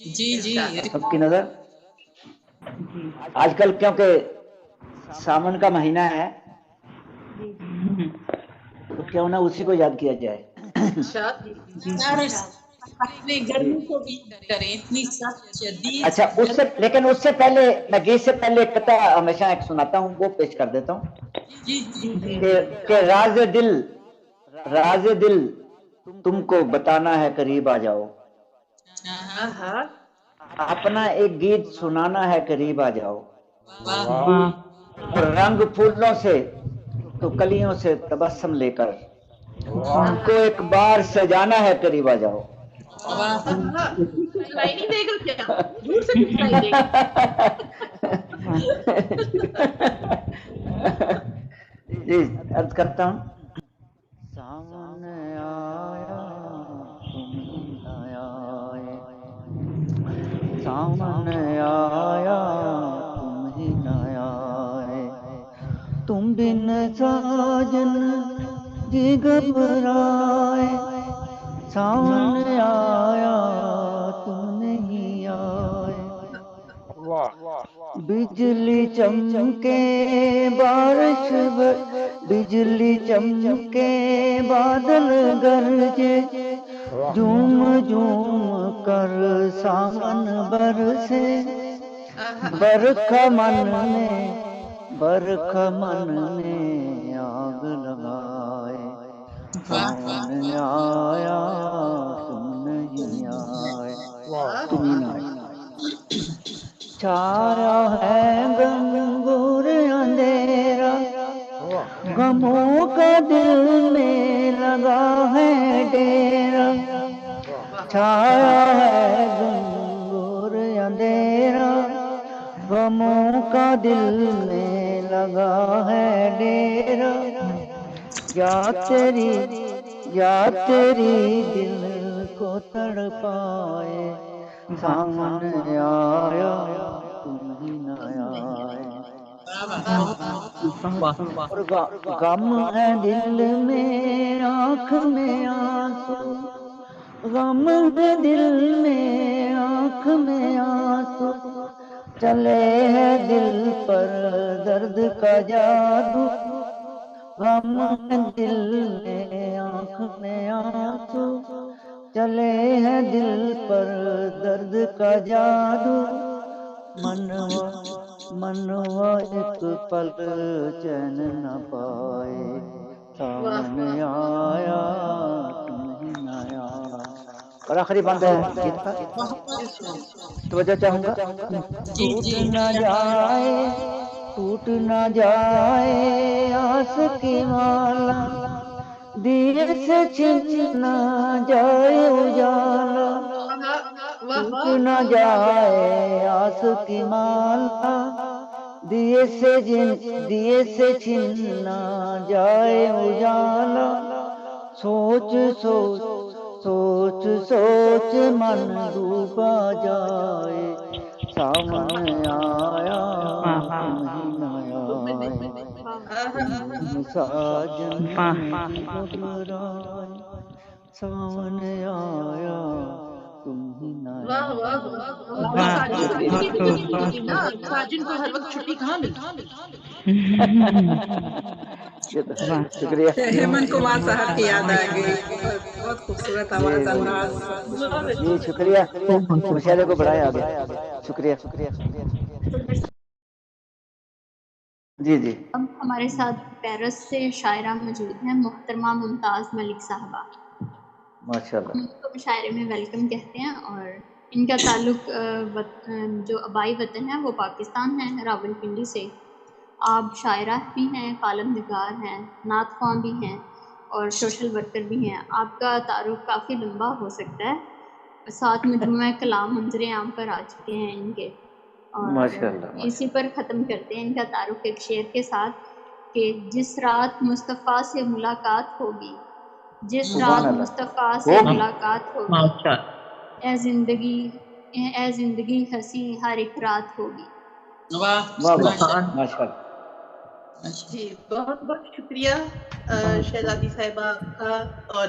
جی سب کی نظر آج کل کیونکہ ساون کا مہینہ ہے تو کیوں نہ اسی کو یاد کیا جائے. گرمی کو بھی کریں اتنی سخت شدید. اچھا لیکن اس سے پہلے میں گیت سے پہلے ایک قطعہ ہمیشہ ایک سناتا ہوں, وہ پیش کر دیتا ہوں کہ راز دل تم کو بتانا ہے قریب آ جاؤ, اپنا ایک گیت سنانا ہے قریب آ جاؤ, اور رنگ پھولوں سے تو کلیوں سے تبسم لے کر تم کو ایک بار سجانا ہے قریب آ جاؤ. جی عرض کرتا ہوں. سامن آیا تم ہی آئے, سامن آیا تم ہی آئے, تم بن ساجن جی گھبرائے, سامن آیا تم نہیں آئے, بجلی چمکے بارش بجلی چمکے بادل گرجے, جھوم جھوم کر سامن برسے, برکھا من میں آگ لگائے, سامن آیا تم نہیں آئے, تم ہی نہ آئے. چھایا ہے گنگور اندھیرا, غموں کا دل میں لگا ہے ڈیرا, چھایا ہے گنگور اندھیرا, غموں کا دل میں لگا ہے ڈیرا, یا تیری دل کو تڑپائے, سامن آیا تم ہی نہ آئے. غم ہے دل میں آنکھ میں آنسو, غم ہے دل میں آنکھ میں آنسو, چلے ہے دل پر درد کا جادو, غم ہے دل میں آنکھ میں آنسو, چلے ہے دل پر درد کا جادو, منوا ایک پل چین نہ پائے, سامنے آیا تم ہی نہ آیا. اور آخری بند ہے گیت کا, توجہ چاہوں گا. ٹوٹ نہ جائے آس کی مالا, دیے سے چھن نہ جائے اجالا, ٹوٹ نہ جائے آس کی مالا, دیے سے چھن نہ جائے اجالا, سوچ سوچ سوچ من ڈوبا جائے, سامنے آیا تم ہی نہ آئے, ساجن گھبرائے, سامنے آیا تم ہی نہ آئے. ساجن کو ہر وقت چھٹی کہاں ملتی. شکریہ. ہیمنت کمار صاحب کی یاد آ گئی, بہت خوبصورت آواز انداز. جی شکریہ, مشاہدے کو بڑھایا آگے. شکریہ. جی اب ہمارے ساتھ پیرس سے شاعرہ موجود ہیں محترمہ ممتاز ملک صاحبہ. ماشاءاللہ. ہم ان کو مشاعرے میں ویلکم کہتے ہیں, اور ان کا تعلق جو آبائی وطن ہے وہ پاکستان ہے, راول پنڈی سے. آپ شاعرہ بھی ہیں, کالم نگار ہیں, نعت خواں بھی ہیں, اور سوشل ورکر بھی ہیں. آپ کا تعارف کافی لمبا ہو سکتا ہے. 7 مجموعہ کلام منظر عام پر آ چکے ہیں ان کے, اور اسی پر ختم کرتے ہیں ان کا تعارف ایک شعر کے ساتھ کہ جس رات مصطفیٰ سے ملاقات ہوگی, جس رات مصطفیٰ سے ملاقات ہوگی, اے زندگی ہنسی ہر ایک رات ہوگی. جی بہت بہت شکریہ شہزادی صاحبہ کا, اور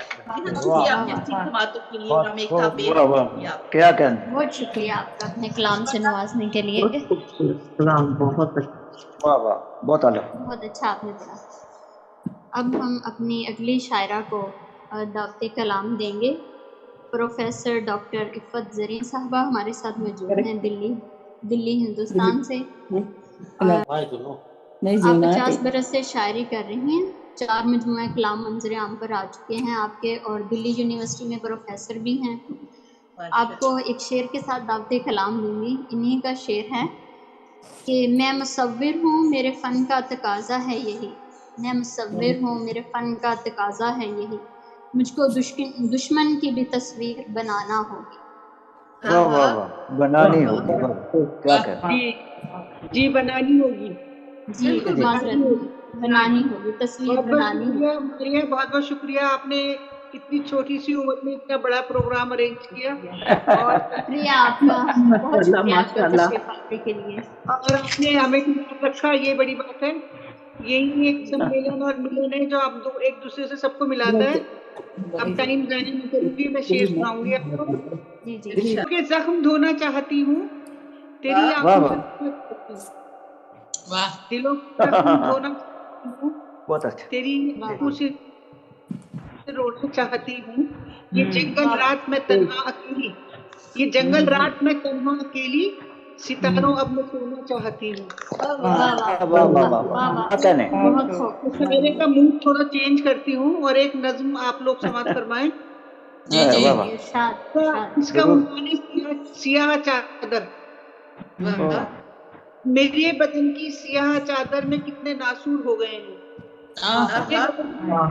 شکریہ آپ جیسی باتوں کے لیے رامیکا بے کیا کہنا. بہت شکریہ آپ کا اپنے کلام سے نوازنے کے لیے. کلام بہت اچھا. واہ واہ بہت اعلیٰ. بہت اچھا آپ نے پڑھا. اب ہم اپنی اگلی شاعرہ کو دعوت کلام دیں گے. پروفیسر ڈاکٹر عفت زرین صاحبہ ہمارے ساتھ موجود ہیں دلی ہندوستان سے. آپ 50 برس سے شاعری کر رہی ہیں. 4 مجموعہ کلام منظر عام پر آ چکے ہیں آپ کے، اور دلی یونیورسٹی میں پروفیسر بھی ہیں. آپ کو ایک شعر کے ساتھ دعوت کلام دوں گی. انہی کا شعر ہے کہ میں مصور ہوں میرے فن کا تقاضا ہے یہی. میں مصور ہوں میرے فن کا تقاضا ہے یہی. مجھ کو دشمن کی بھی تصویر بنانا ہوگی. واہ واہ واہ بنانی ہوگی. کیا کہنا. جی بنانی ہوگی. جی معذرت بنانی ہوگی، تصویر بنانی ہوگی. ماریہ بہت بہت شکریہ، آپ نے اتنی چھوٹی سی عمر میں اتنا بڑا پروگرام ارینج کیا، اور شکریہ آپ کا، بہت شکریہ آپ کا تشریف آنے کے لیے. اور آپ نے ہمیں یاد رکھا، یہ بڑی بات ہے. یہی ایک سمیلن اور ملن ہے جو آپ ایک دوسرے سے سب کو ملاتا ہے. اب ٹائم ضائع نہیں کروں گی، میں شعر سناؤں گی آپ کو. کہ زخم دھونا چاہتی ہوں تیری آنکھوں سے، دلوں کا زخم دھونا چاہتی ہوں تیری آنکھوں سے رونا چاہتی ہوں. یہ جنگل رات میں تنہا اکیلی، یہ جنگل رات میں تنہا اکیلی، ستاروں اب میں سونا چاہتی ہوں. مشاعرے کا موڈ تھوڑا چینج کرتی ہوں اور ایک نظم آپ لوگ سماعت فرمائیں. اس کا عنوان ہے سیاہ چادر. میرے بدن کی سیاہ چادر میں کتنے ناسور ہو گئے ہیں.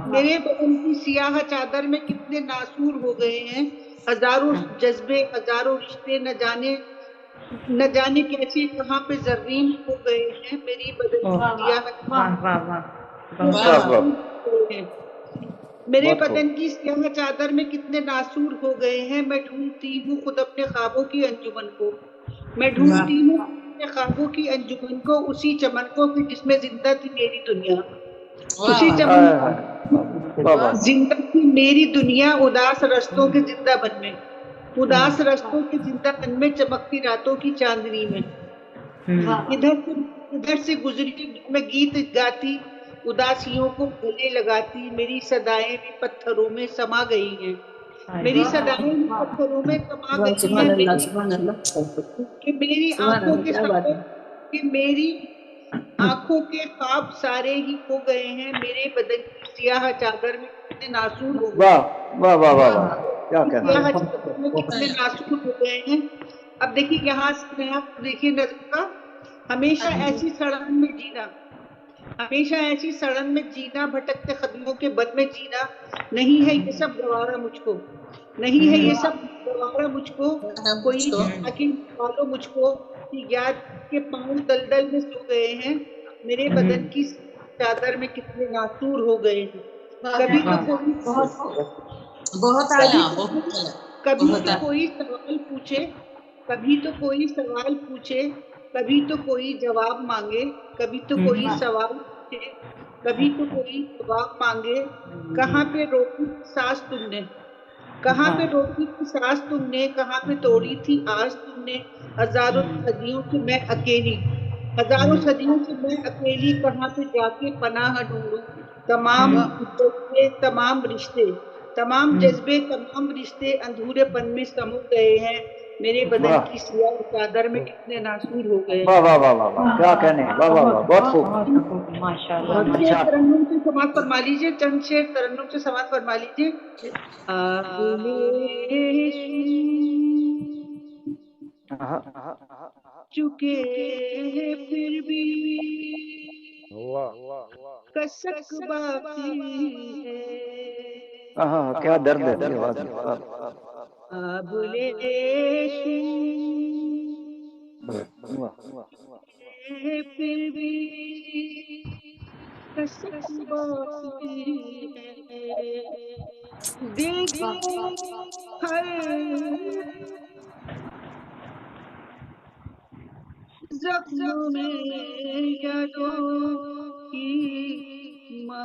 میرے بدن کی سیاہ چادر میں کتنے ناسور ہو گئے ہیں. ہزاروں جذبے، ہزاروں رشتے، نہ جانے کیسے کہاں پہ زرین ہو گئے ہیں. میری بدن کی سیاہ میرے بدن کی سیاہ چادر میں کتنے ناسور ہو گئے ہیں. میں ڈھونڈتی ہوں خود اپنے خوابوں کی انجمن کو، میں ڈھونڈتی ہوں اپنے خوابوں کی انجمن کو، اسی چمن کو جس میں زندہ تھی میری دنیا. اسی چمن زندہ تھی میری دنیا. اداس رستوں کے زندہ بن میں، اداس رستوں کے زندہ بن میں، چمکتی راتوں کی چاندنی میں. ادھر سے گزری میں گیت گاتی، اداسیوں کو گلے لگاتی. میری صدائیں بھی پتھروں میں سما گئی ہیں، میری صدائیں بھی پتھروں میں سما گئی ہیں. میری آنکھوں کے سامنے کہ میری آنکھوں کے خواب سارے ہی ہو گئے ہیں. میرے بدن کی سیاہ چادر میں کتنے ناسور ہو گئے ہیں. سیاہ چادر میں کتنے ناسور ہو گئے ہیں. اب دیکھیے یہاں سے نیا دیکھیے نظر کا. ہمیشہ ایسی سڑن میں جینا، ہمیشہ ایسی سڑن میں جینا، بھٹکتے قدموں کے بد میں جینا. نہیں ہے یہ سب گوارا مجھ کو، نہیں ہے یہ سب گوارا مجھ کو. کوئی آکے نکالو مجھ کو، یاد کے پاؤں دلدل میں سو گئے ہیں. میرے بدن کی چادر میں کتنے ناسور ہو گئے ہیں. کبھی تو کوئی سوال پوچھے، کبھی تو کوئی سوال پوچھے، کبھی تو کوئی جواب مانگے. کبھی تو کوئی سوال پوچھے، کبھی تو کوئی جواب مانگے. کہاں پہ روکی سانس تم نے، کہاں پہ روکی تھی سانس تم نے، کہاں پہ توڑی تھی آس تم نے. ہزاروں صدیوں سے میں اکیلی، ہزاروں صدیوں سے میں اکیلی، کہاں پہ جا کے پناہ ڈھونڈوں. تمام جذبے، تمام رشتے، تمام جذبے، تمام رشتے ادھورے پن میں سمو گئے ہیں. میرے بدن کی سیاہ چادر میں کتنے ناسور ہو گئے ہیں. واہ واہ واہ واہ کیا کہنے. واہ واہ واہ بہت خوب. ترنم سے سماعت فرما لیجیے، چند شعر ترنم سے سماعت فرما لیجیے. چکے پھر بھی کسک باقی ہے. کیا درد ہے. پھر بھی کسک باقی ہے. دیکھو ہر زخم میں یادوں کی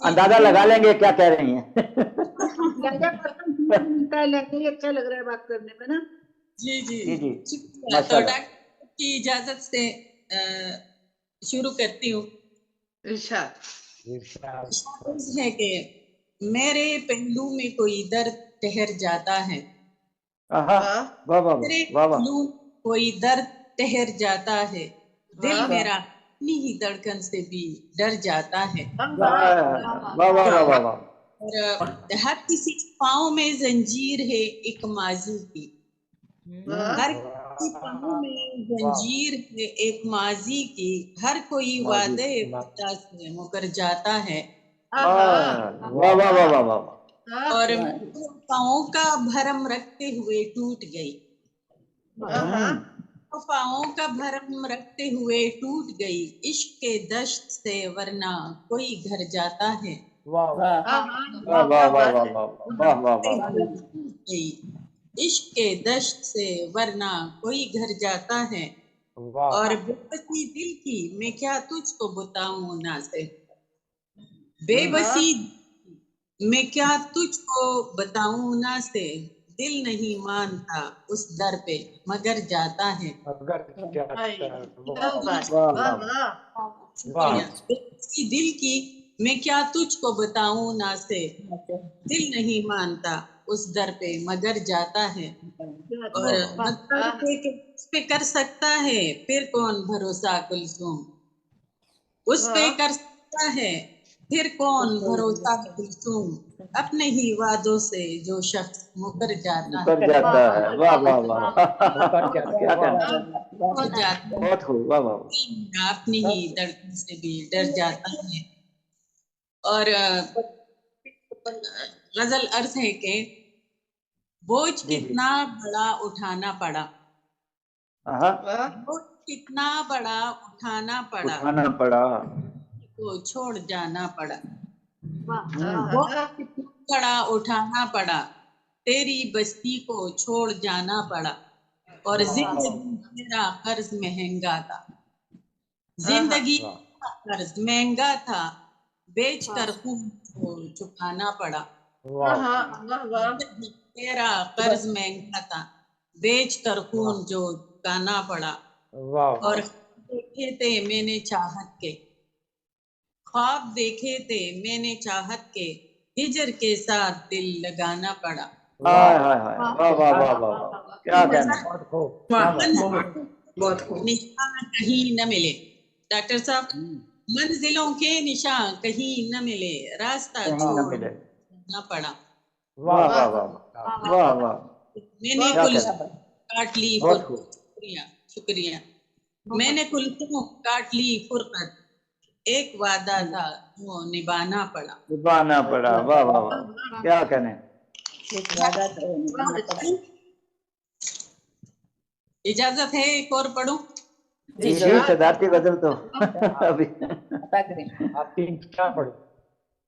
اندازہ لگا لیں گے کیا کہہ رہی ہیں. اچھا لگ رہا ہے بات کرنے میں نا. جی جی جی جی شکریہ. تو ڈاکٹر کی اجازت سے شروع کرتی ہوں. ارشاد ہے کہ میرے پہلو میں کوئی درد ٹھہر جاتا ہے. میرے پہلو کوئی درد ٹھہر جاتا ہے. دل میرا اپنی ہی دھڑکن سے بھی ڈر جاتا ہے. اور ہر کسی پاؤں میں زنجیر ہے ایک ماضی کی. ہر کسی پاؤں میں زنجیر ہے ایک ماضی کی. ہر کوئی وعدے وفا سے مکر جاتا ہے. اور پاؤں کا بھرم رکھتے ہوئے ٹوٹ گئی. پاؤں کا بھرم رکھتے ہوئے ٹوٹ گئی. عشق کے دشت سے ورنہ کوئی گھر جاتا ہے. عشق کے دشت سے ورنہ کوئی گھر جاتا ہے. اور بے بسی دل کی میں کیا تجھ کو بتاؤں نا سے. بے بسی میں کیا تجھ کو بتاؤں نا سے. دل نہیں مانتا اس در پہ مگر جاتا ہے. دل کی میں کیا تجھ کو بتاؤں نا سے. دل نہیں مانتا اس در پہ مگر جاتا ہے. اور اس پہ کر سکتا ہے پھر کون بھروسہ کلثوم. اس پہ کر سکتا ہے پھر کون بھروسہ کلثوم. اپنے ہی وعدوں سے جو شخص مکر جاتا ہے. اپنی ہی دھڑکن سے بھی ڈر جاتا ہے. اور غزل عرض ہے کہ بوجھ کتنا بڑا اٹھانا پڑا. بوجھ کتنا بڑا اٹھانا پڑا. کو چھوڑ جانا پڑا. بوجھ کتنا بڑا اٹھانا پڑا. تیری بستی کو چھوڑ جانا پڑا. اور زندگی میرا قرض مہنگا تھا. زندگی قرض مہنگا تھا. بیچ کر خون کو چکانا پڑا. تیرا قرض مہنگا تھا. بیچ کر خون جو چکانا پڑا. اور دیکھے تھے میں نے چاہت کے. خواب دیکھے تھے میں نے چاہت کے. ہجر کے ساتھ دل لگانا پڑا. نشان کہیں نہ ملے. ڈاکٹر صاحب منزلوں کے نشان کہیں نہ ملے. راستہ چھوڑ نہ پڑا. میں نے کلثوم کاٹ لی فرقت. شکریہ. میں نے کلثوم کاٹ لی فرقت. ایک وعدہ تھا وہ نبھانا پڑا. واہ واہ واہ کیا کہنے. اجازت ہے ایک اور پڑھوں؟ جی صدارتی غزل تو ابھی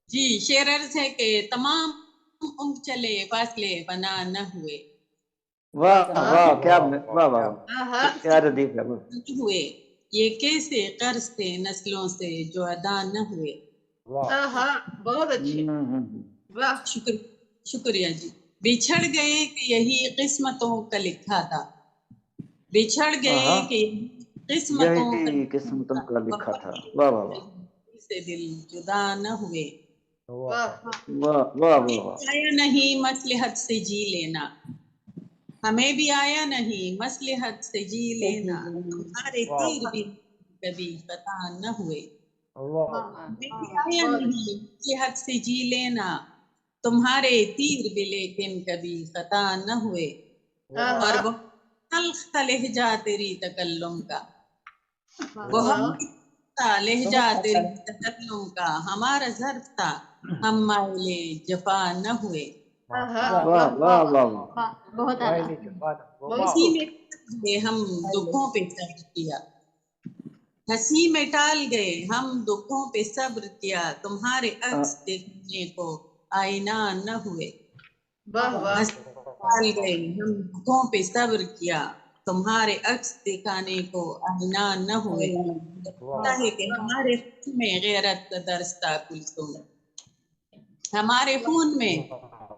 جی شعر عرض ہے کہ تمام عمر چلے فاصلے بنا نہ ہوئے. واہ واہ کیا واہ واہ کیا ردیف ہے. ہوئے یہ کیسے قرض تھے نسلوں سے جو ادا نہ ہوئے. بہت اچھی. شکریہ جی. بچھڑ گئے کہ یہی قسمتوں کا لکھا تھا. بچھڑ گئے کہ قسمتوں کا لکھا تھا. واہ واہ واہ سے دل جدا نہ ہوئے. واہ واہ واہ. آیا نہیں مصلحت سے جی لینا. ہمیں بھی آیا نہیں مصلحت سے جی لینا. ہمارے تیر بھی کبھی خطا نہ ہوئے. ہمیں بھی آیا نہیں مصلحت سے جی لینا. تمہارے تیر بھی لیکن کبھی خطا نہ ہوئے. اور بہت تلخ تھا لہجہ تیری تکلم کا. بہت لہجہ تیری تکلم کا. ہمارا ظرف تھا ہم مائلے جفا نہ ہوئے. بہت اسی میں ہم دکھوں پہ صبر کیا. ہنسی میں ٹال گئے ہم دکھوں پہ صبر کیا. تمہارے عکس دیکھنے کو آئینہ نہ ہوئے. ٹال گئے ہم دکھوں پہ صبر کیا. تمہارے عکس دکھانے کو آئینہ نہ ہوئے. ہے کہ ہمارے میں غیرت کا درس تھا کلثوم. ہمارے خون میں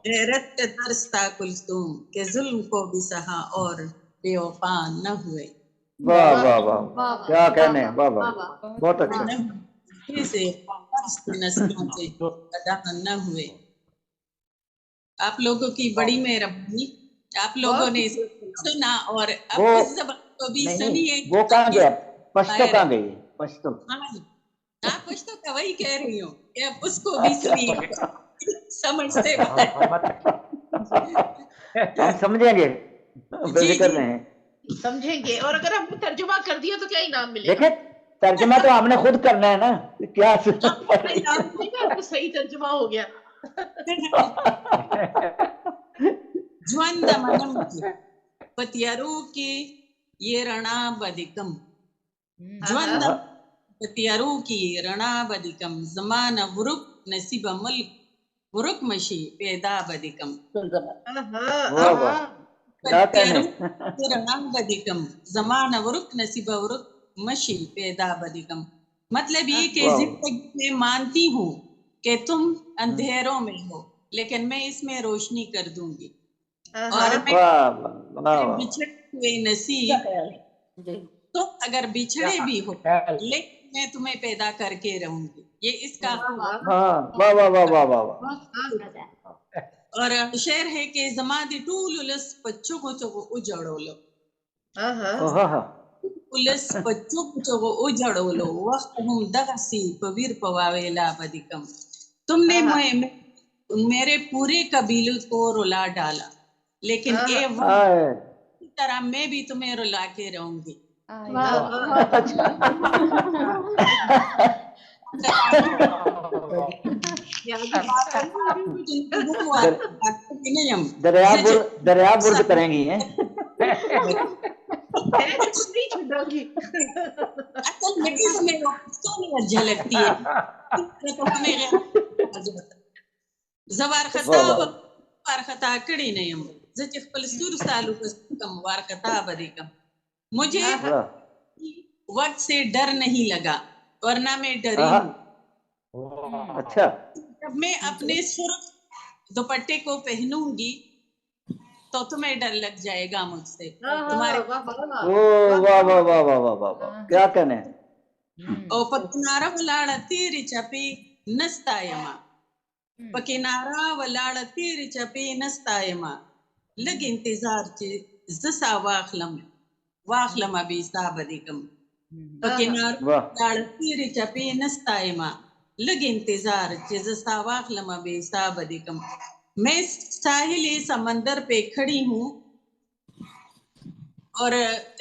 غیرت کا ترس تھا کلثوم کہ ظلم کو بھی سہا اور بے وفا نہ ہوئے. واہ واہ واہ کیا کہنے ہیں، واہ واہ بہت اچھا. سے نسلوں سے ادا نہ ہوئے. آپ لوگوں کی بڑی مہربانی، آپ لوگوں نے سنا اور اب اس زبان کو بھی سنیے. وہ کہاں گیا پشتو کہاں گئی پشتو؟ ہاں پشتو کا وہی کہہ رہی ہوں کہ اب اس کو بھی سنیے سمجھتے وقت. ہم سمجھیں گے، بے فکر رہیں. سمجھیں گے، اور اگر ہم نے ترجمہ کر دیا تو کیا انعام ملے گا؟ دیکھیں ترجمہ تو ہم نے خود کرنا ہے نا، کیا انعام ملے گا تو صحیح ترجمہ ہو گیا. جوان منم کی پتیارو کی یہ رنا بدکم، جوان پتیارو کی رنا بدکم، زمان ورک نصیب ملک ورک مشی پیدا بدکم. رنا بدکم زمان ورک نصیب ورک مشی پیدا بدکم. مطلب یہ کہ زندگی میں مانتی ہوں کہ تم اندھیروں میں ہو، لیکن میں اس میں روشنی کر دوں گی. اور میں بچھڑے ہوئے نصیب، تم اگر بچھڑے بھی ہو لیکن میں تمہیں پیدا کر کے رہوں گی. یہ اس کا اور شعر ہے کہ زمادی ٹول الس پچو کو چو اجڑو لو، الس پچو کو چو اجڑو لو، وقت ہم دغسی پویر پواویلا بدکم. تم نے میرے پورے قبیلے کو رلا ڈالا، لیکن اے اس طرح میں بھی تمہیں رلا کے رہوں گی. دریا برد کریں گی. جھلکتی ہے زوار خطاب وار خطا کڑی نیم زچ خپل سور سالو کم وار خطا بدکم. مجھے وقت سے ڈر نہیں لگا اور نہ میں ڈری ہوں. اچھا، جب میں اپنے سرخ دوپٹے کو پہنوں گی تو تمہیں ڈر لگ جائے گا مجھ سے. تمہارے واہ واہ واہ واہ واہ واہ کیا کہنے ہیں. او پکنارا ولاڑا تیری چپی نستایما، پکنارا ولاڑا تیری چپی نستایما، لگ انتظار چی زسا واخلم ابی سا بدکم. پکنارا ولاڑا تیری چپی نستایما، لگ انتظار چی زسا واخلم ابی سا بدکم. میں ساحل سمندر پہ کھڑی ہوں اور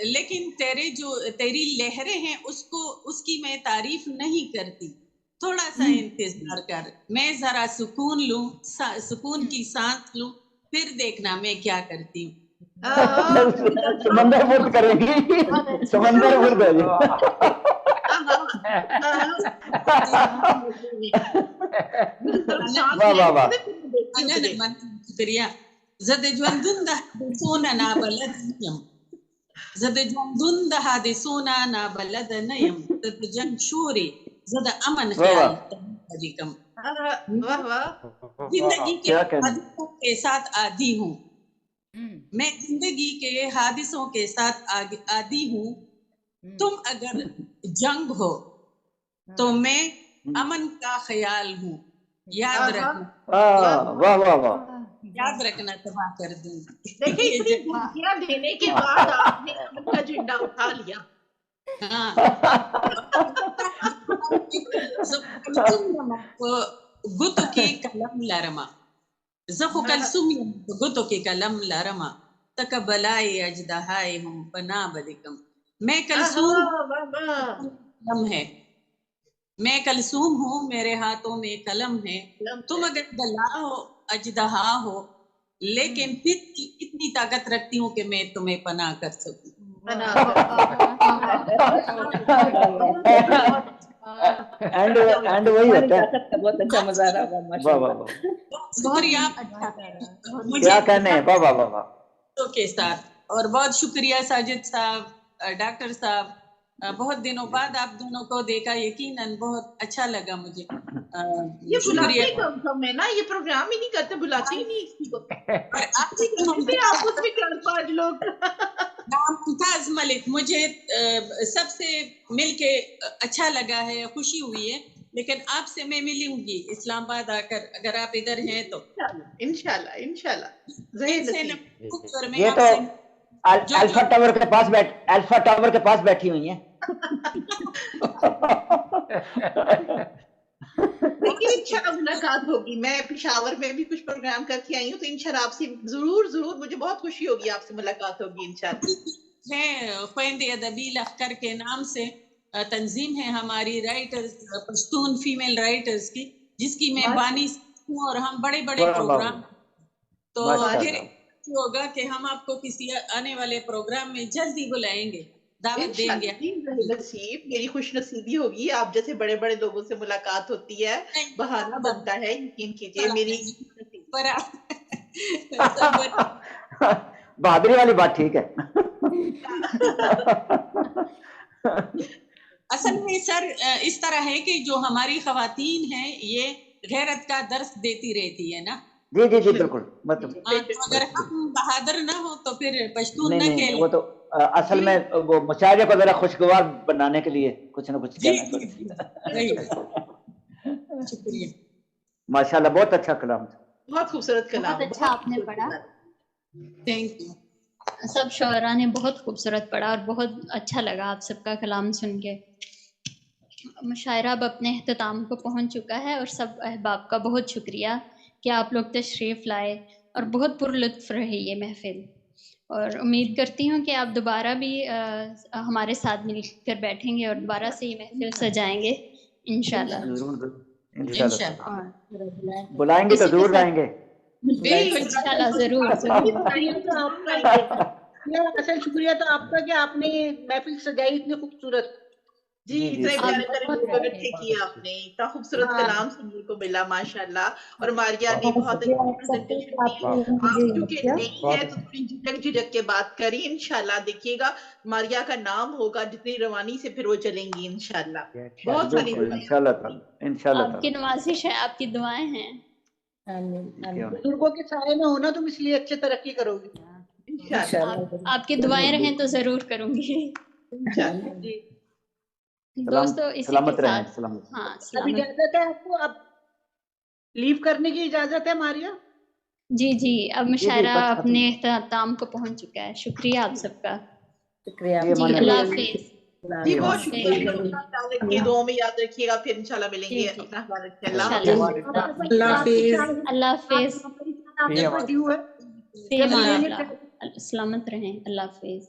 لیکن تیری لہریں ہیں اس کی میں تعریف نہیں کرتی. تھوڑا سا انتظار کر، میں ذرا سکون لوں، سکون کی سانس لوں، پھر دیکھنا میں کیا کرتی ہوں. سمندر برد کریں گی، سمندر برد ہے. شکریہ. زد جوندن دا سونا نا بلد نیم، زد جوندن دا حادثونا نا بلد نیم، زد جنگ شوری زد امن خیال بدکم. زندگی کے حادثوں کے ساتھ عادی ہوں، میں زندگی کے حادثوں کے ساتھ عادی ہوں. تم اگر جنگ ہو تو میں امن کا خیال ہوں. یاد رکھنا، یاد رکھنا تباہ کر دوں گی. دیکھیں اتنی دھمکیاں دینے کے بعد آپ نے امن کا جھنڈا اٹھا لیا. گتو کی قلم لرما، زخو کلسوم گتو کی قلم لرما، تک بلائے اجدہائے ہم پناہ بدکم. میں کلسوم ہے، میں کلثوم ہوں، میرے ہاتھوں میں قلم ہے. تم اگر بلا ہو اجدہا ہو لیکن پھر اتنی طاقت رکھتی ہوں کہ میں تمہیں پناہ کر سکوں. اینڈ وہی ہوتا ہے. بہت اچھا مظاہرہ ہوا کیا کہنے ہیں. واہ واہ واہ کے ساتھ. اور بہت شکریہ ساجد صاحب، ڈاکٹر صاحب، بہت دنوں بعد آپ دونوں کو دیکھا، یقیناً بہت اچھا لگا مجھے. یہ بلاتے کم ہے نا, یہ پروگرام ہی نہیں کرتے, بلاتے ہی نہیں کسی کو. آپ اس میں 4-5 لوگ. ممتاز ملک, مجھے سب سے مل کے اچھا لگا ہے, خوشی ہوئی ہے, لیکن آپ سے میں ملوں گی اسلام آباد آ کر, اگر آپ ادھر ہیں تو انشاءاللہ. یہ تو الفا ٹاور کے پاس بیٹھی ہوئی ہیں. لیکن انشاءاللہ ملاقات ہوگی. میں پشاور میں بھی کچھ پروگرام کر کے آئی ہوں, تو انشاءاللہ آپ سے ضرور مجھے بہت خوشی ہوگی, آپ سے ملاقات ہوگی انشاءاللہ. ہے خویند ادبی لخکر کے نام سے تنظیم ہے ہماری, رائٹرز, پشتون فیمیل رائٹرز کی, جس کی میں بانی ہوں, اور ہم بڑے پروگرام, تو پھر ہوگا کہ ہم آپ کو کسی آنے والے پروگرام میں جلدی بلائیں گے, دعوت دیں گے. نصیب, میری خوش نصیبی ہوگی, آپ جیسے بڑے لوگوں سے ملاقات ہوتی ہے, بہانہ بنتا ہے, یقین کیجیے میری بہادری والی بات ٹھیک ہے. اصل میں سر اس طرح ہے کہ جو ہماری خواتین ہیں یہ غیرت کا درس دیتی رہتی ہے نا. جی بالکل. اگر ہم بہادر نہ ہو تو پھر پشتون نہ کہلیں. وہ تو اصل میں وہ مشاعرے کو ذرا خوشگوار بنانے کے لیے کچھ نہ کچھ کہنا پڑتا ہے. شکریہ. ماشاءاللہ بہت اچھا کلام, بہت خوبصورت کلام, بہت اچھا آپ نے پڑھا. Thank you. سب شعراء نے بہت خوبصورت پڑھا اور بہت اچھا لگا آپ سب کا کلام سن کے. مشاعرہ اب اپنے اختتام کو پہنچ چکا ہے, اور سب احباب کا بہت شکریہ کہ آپ لوگ تشریف لائے, اور بہت پرلطف رہی یہ محفل, اور امید کرتی ہوں کہ آپ دوبارہ بھی ہمارے ساتھ مل کر بیٹھیں گے اور دوبارہ سے یہ محفل سجائیں گے انشاءاللہ. بلائیں گے تو ضرور آئیں گے. انشاءاللہ ضرور. اصل شکریہ تو آپ کا کہ آپ نے محفل سجائی اتنی خوبصورت. جی اتنے پیارے کیا آپ نے, اتنا خوبصورت کلام سننے کو ملا ماشاءاللہ. اور ماریا نے بہت اچھی پریزنٹیشن دی. آپ کیونکہ نئی ہے تو تھوڑی جھجک کے بات کری, انشاءاللہ دیکھیے گا ماریا کا نام ہوگا جتنی روانی سے پھر وہ چلیں گی انشاءاللہ. بہت ساری انشاءاللہ آپ کی نوازش ہے, آپ کی دعائیں ہیں. بزرگوں کے سائے میں ہونا تم اس لیے اچھے ترقی کرو گی. آپ کی دعائیں رہیں تو ضرور کروں گی. دوستو اسی کے ساتھ اب اجازت ہے آپ کو, اب لیو کرنے کی اجازت ہے ماریا. جی اب مشاعرہ اپنے اختتام کو پہنچ چکا ہے. شکریہ آپ سب کا. جی اللہ حافظ. جی بہت شکریہ. دعا میں یاد رکھیے گا, پھر انشاءاللہ ملیں گے. اپنا خیال رکھیے. اللہ حافظ. سلامت رہیں. اللہ حافظ.